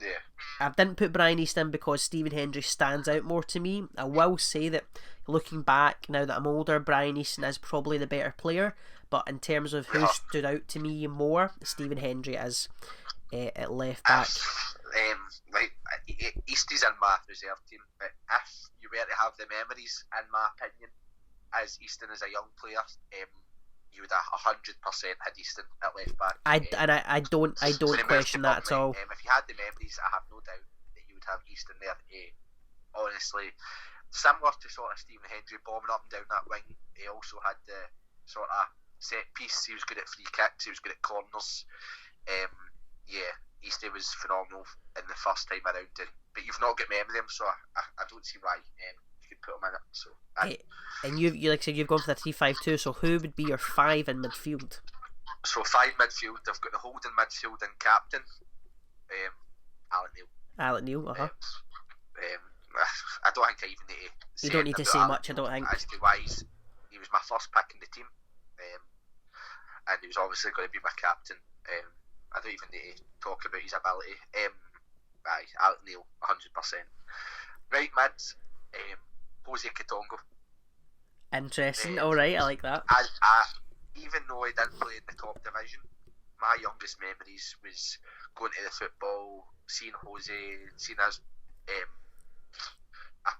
I didn't put Brian Easton because Stephen Hendry stands out more to me. I will say that looking back now that I'm older, Brian Easton is probably the better player, but in terms of who stood out to me more, Stephen Hendry is at left back. Easton's in my reserve team, but if you were to have the memories, in my opinion, as Easton as a young player, you would 100% had Easton at left back. I don't question that at all. If you had the memories, I have no doubt that you would have Easton there. Honestly, similar to sort of Stephen Hendry bombing up and down that wing, he also had the sort of set piece. He was good at free kicks. He was good at corners. Easton was phenomenal in the first time around, but you've not got memory of him, so I don't see why you could put him in it. So, and you like I said, you've gone for the 3-5-2. So who would be your 5 in midfield? So 5 midfield. I've got the holding midfield and captain, Alec Neil. I don't think I even need to say. You don't need to say much. I don't think. As to why he was my first pick in the team, and he was obviously going to be my captain. I don't even need to talk about his ability. Alec Neil, 100%. Right mid, Jose Katongo. Interesting. All right, I like that. Even though he didn't play in the top division, my youngest memories was going to the football, seeing Jose, seeing as a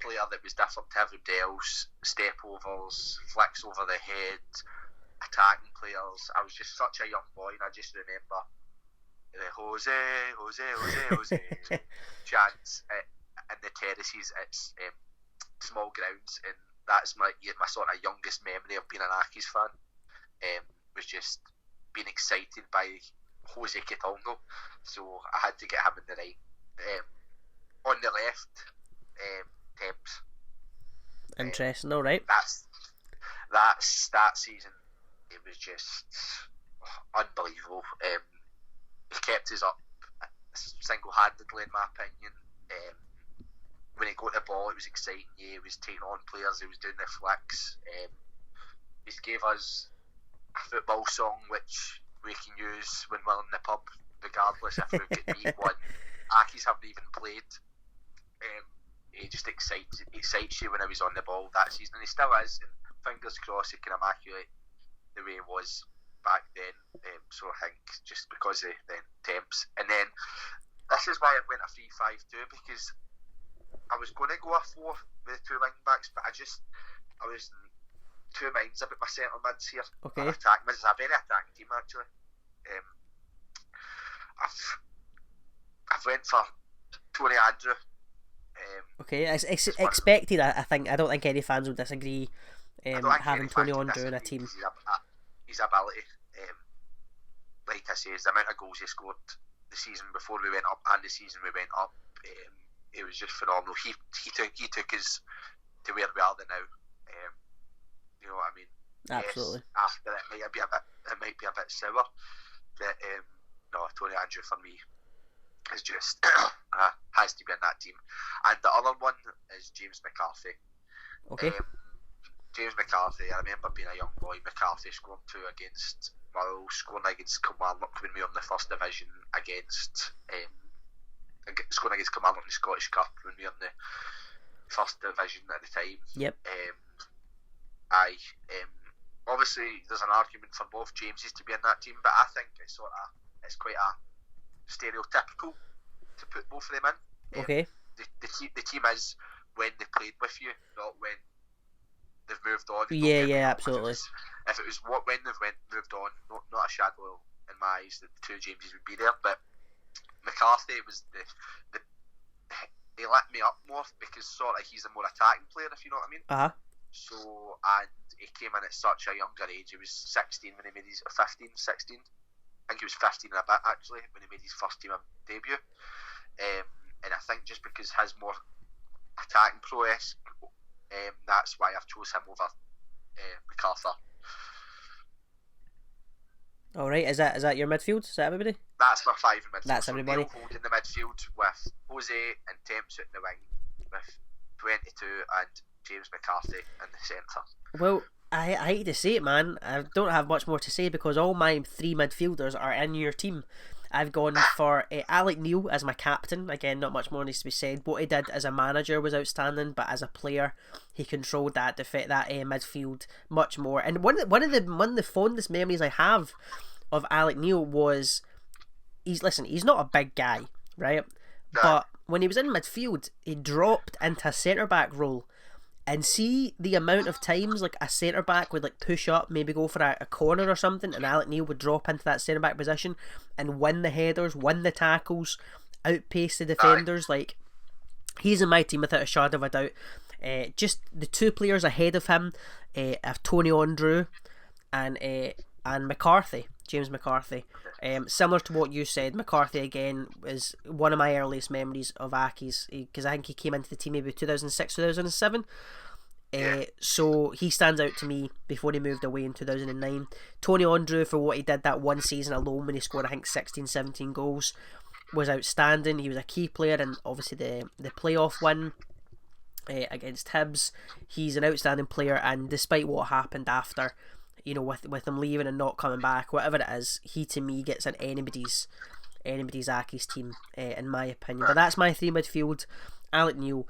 player that was different to everybody else, step overs, flicks over the head, attacking players. I was just such a young boy, and I just remember the Jose chants in the terraces. It's small grounds, and that's my sort of youngest memory of being an Accies fan. Was just being excited by Jose Katongo, so I had to get him in the right. On the left, Temps. Interesting. All right. That's that season. It was just unbelievable. He kept us up single-handedly, in my opinion. When he got the ball, it was exciting. He was taking on players. He was doing the flicks. He gave us a football song which we can use when we're in the pub, regardless if we've got beat one. Accies haven't even played. He just excites you when he was on the ball that season, and he still is. And fingers crossed he can immaculate the way he was back then. So I think just because of the Temps, and then this is why I went a 3-5-2, because I was going to go a 4 with the 2 wing backs, but I was in 2 minds about my centre mids here. Okay. Attack mids is a very attacking team actually. I've went for Tony Andrew. Okay, it's expected. I think. I don't think any fans will disagree. Having Tony Andrew in a team. His ability, like I say, the amount of goals he scored the season before we went up and the season we went up, it was just phenomenal. He took us to where we are now. You know what I mean? Absolutely. Yes, after it might be a bit sour, but no, Tony Andrew for me is just has to be in that team. And the other one is James Mccarthy. Okay. James Mccarthy, I remember being a young boy, Mccarthy scoring 2 against Murrow, scoring against Kilmarnock when we were in the first division, scoring against Kilmarnock in the Scottish Cup when we were in the first division at the time. Yep. Obviously there's an argument for both Jameses to be in that team, but I think it's quite a stereotypical to put both of them in. Okay. The team is when they played with you, not when they've moved on. Yeah, absolutely. If it was when they've moved on, not a shadow in my eyes that the 2 Jameses would be there. But McCarthy was he lit me up more because sort of he's a more attacking player, if you know what I mean. So, and he came in at such a younger age. He was 16 when he made his 15, 16. I think he was 15 and a bit actually when he made his first team debut. And I think just because his more attacking prowess, that's why I've chose him over McCarthy. All right, is that your midfield? Is that everybody? That's my 5 in midfield. That's everybody. So holding the midfield with Jose and Templeton in the wing, with 22 and James McCarthy in the centre. Well, I hate to say it, man. I don't have much more to say because all my 3 midfielders are in your team. I've gone for Alec Neil as my captain. Again, not much more needs to be said. What he did as a manager was outstanding, but as a player, he controlled that midfield much more. And one of the fondest memories I have of Alec Neil was he's not a big guy, right? But when he was in midfield, he dropped into a centre back role. And see the amount of times like a centre back would like push up, maybe go for a corner or something, and Alec Neil would drop into that centre back position and win the headers, win the tackles, outpace the defenders. Like, he's in my team without a shadow of a doubt. Just the 2 players ahead of him are Tony Andrew and McCarthy, James McCarthy. Similar to what you said, McCarthy again is one of my earliest memories of Accies, because I think he came into the team maybe 2006, 2007. So he stands out to me before he moved away in 2009. Tony Andrew, for what he did that one season alone when he scored I think 16, 17 goals, was outstanding. He was a key player in obviously the playoff win against Hibs. He's an outstanding player, and despite what happened after, you know, with him leaving and not coming back, whatever it is, he to me gets in anybody's Accies team, in my opinion. But that's my 3 midfield: Alec Neil,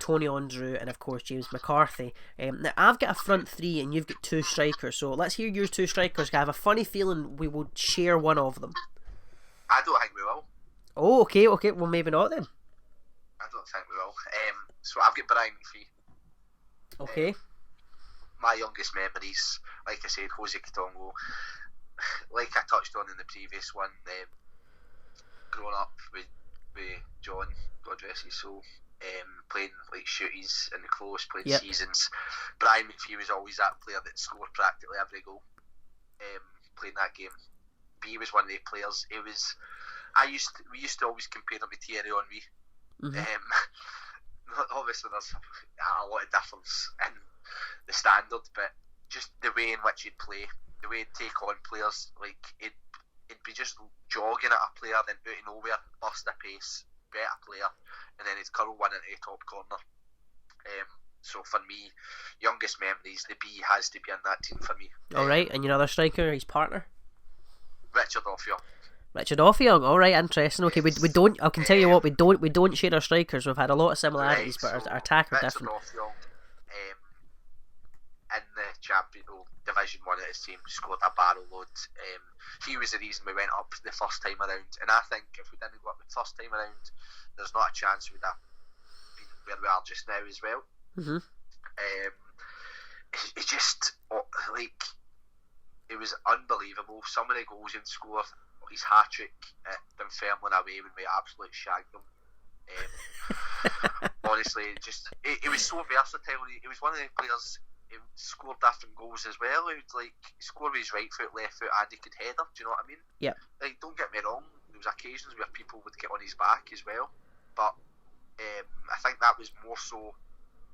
Tony Andrew, and of course James McCarthy. Now I've got a front 3 and you've got 2 strikers, so let's hear your 2 strikers. I have a funny feeling we will share one of them. I don't think we will. Oh, okay, well maybe not then. I don't think we will. So I've got Brian McPhee. Okay. My youngest memories, like I said, Jose Kitongo. Like I touched on in the previous one, growing up with John, God rest his soul, playing like shooties in the close, playing seasons. Brian McPhee was always that player that scored practically every goal playing that game. B was one of the players. We used to always compare him with Thierry Henry. Obviously there's a lot of difference in the standard, but just the way in which he'd play, the way he'd take on players, like it'd be just jogging at a player, then out of nowhere, burst a pace, better player, and then he'd curl one into the top corner. So for me, youngest memories, the B has to be in that team for me. Alright, and your other striker, his partner? Richard Offyoung. Richard Offyoung, alright, interesting. Okay, we don't, I can tell you what, we don't share our strikers. We've had a lot of similarities, but our attack are different. Richard Offyoung, in the Division 1 at his team, scored a barrel load. He was the reason we went up the first time around, and I think if we didn't go up the first time around, there's not a chance we'd have been where we are just now as well. It just, like, it was unbelievable. Some of the goals he'd scored, his hat-trick at Dunfermline away when we absolutely shagged them. Honestly, it was so versatile. He was one of the players who scored different goals as well. He would score with his right foot, left foot, and he could header. Do you know what I mean? Yeah. Like, don't get me wrong. There was occasions where people would get on his back as well, but I think that was more so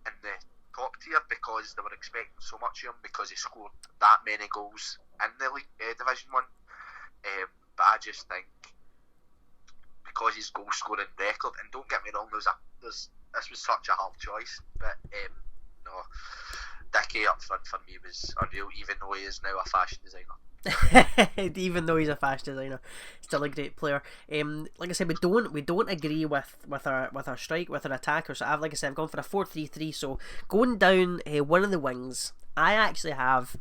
in the top tier because they were expecting so much of him because he scored that many goals in the Division 1. But I just think because his goal scoring record, and don't get me wrong, this was such a hard choice, but no, Dickie up front for me was unreal, even though he is now a fashion designer. Even though he's a fashion designer, still a great player. Like I said, we don't agree with our strike, with our attacker. So I've gone for a 4-3-3. So going down one of the wings, I actually have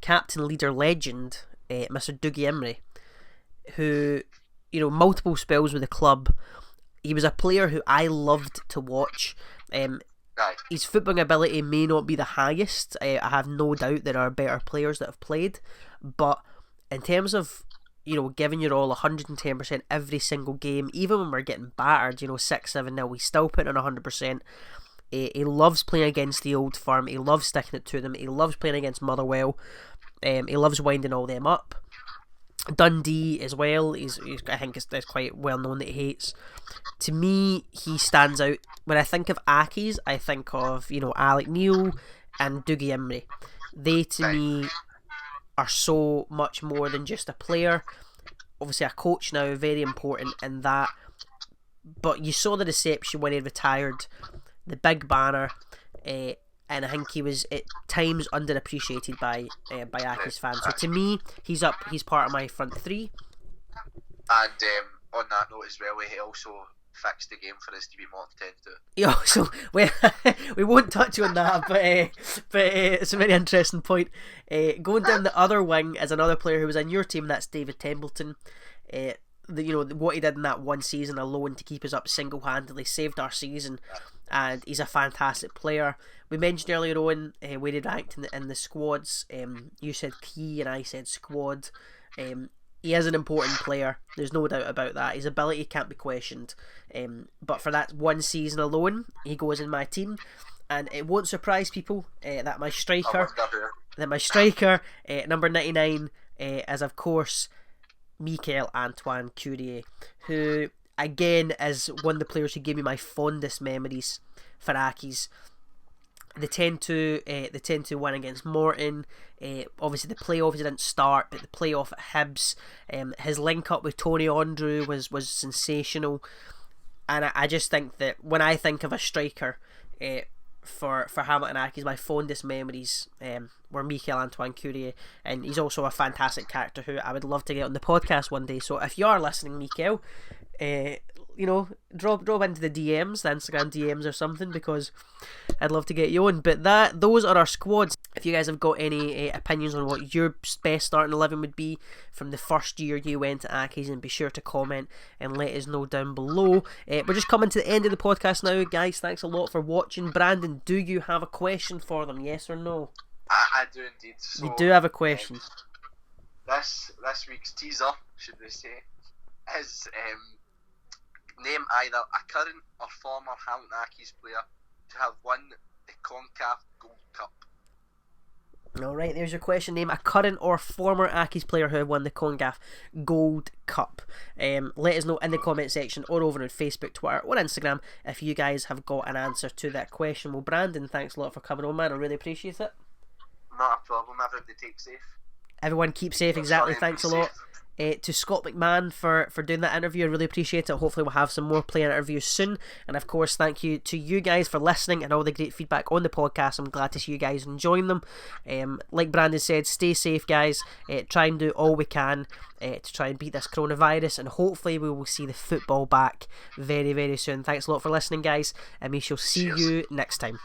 captain, leader, legend, Mr. Dougie Emory, who, you know, multiple spells with the club. He was a player who I loved to watch. His footballing ability may not be the highest. I have no doubt there are better players that have played, but in terms of, you know, giving your all 110% every single game, even when we're getting battered, you know, 6-7-0, he's still putting on 100%. He loves playing against the old firm. He loves sticking it to them. He loves playing against Motherwell. He loves winding all them up. Dundee as well. He's I think it's quite well known that he hates. To me, he stands out. When I think of Accies, I think of, you know, Alec Neil and Dougie Emory. They, to me, are so much more than just a player. Obviously, a coach now, very important in that. But you saw the reception when he retired, the big banner, and I think he was at times underappreciated by Accies fans. So to me, he's part of my front three. And on that note as well, he also fixed the game for us to be more attentive. Yeah, so we won't touch on that, but it's a very interesting point. Going down the other wing is another player who was in your team. That's David Templeton. What he did in that one season alone to keep us up single-handedly saved our season, and he's a fantastic player. We mentioned earlier on where he ranked in the squads. You said key and I said squad. He is an important player, there's no doubt about that. His ability can't be questioned, but for that one season alone, he goes in my team. And it won't surprise people that my striker number 99 is of course Michael-Antoine Courier, who again is one of the players who gave me my fondest memories for Accies. The 10-2 win against Morton. Obviously the playoffs didn't start, but the playoff at Hibs, his link up with Tony Andrew was sensational. And I just think that when I think of a striker for Hamilton Accies, my fondest memories were Michael-Antoine Courier, and he's also a fantastic character who I would love to get on the podcast one day. So if you are listening, Michael, drop into the DMs, the Instagram DMs or something, because I'd love to get you on. But those are our squads. If you guys have got any opinions on what your best starting 11 would be from the first year you went to Accies, and be sure to comment and let us know down below. We're just coming to the end of the podcast now, guys. Thanks a lot for watching. Brandon, do you have a question for them? Yes or no? I do indeed. So, you do have a question. This week's teaser, should we say, is name either a current or former Hamilton Accies player to have won the CONCACAF Gold Cup. Alright, there's your question. Name a current or former Accies player who have won the CONCACAF Gold Cup. Let us know in the comment section or over on Facebook, Twitter or Instagram if you guys have got an answer to that question. Well, Brandon, thanks a lot for coming on, man. I really appreciate it. Not a problem. Everybody take safe. Everyone keep safe, exactly. Thanks a lot. To Scott McMann for doing that interview. I really appreciate it. Hopefully we'll have some more player interviews soon. And of course, thank you to you guys for listening and all the great feedback on the podcast. I'm glad to see you guys enjoying them. Like Brandon said, stay safe, guys. Try and do all we can to try and beat this coronavirus, and hopefully we will see the football back very, very soon. Thanks a lot for listening, guys, and we shall see you next time.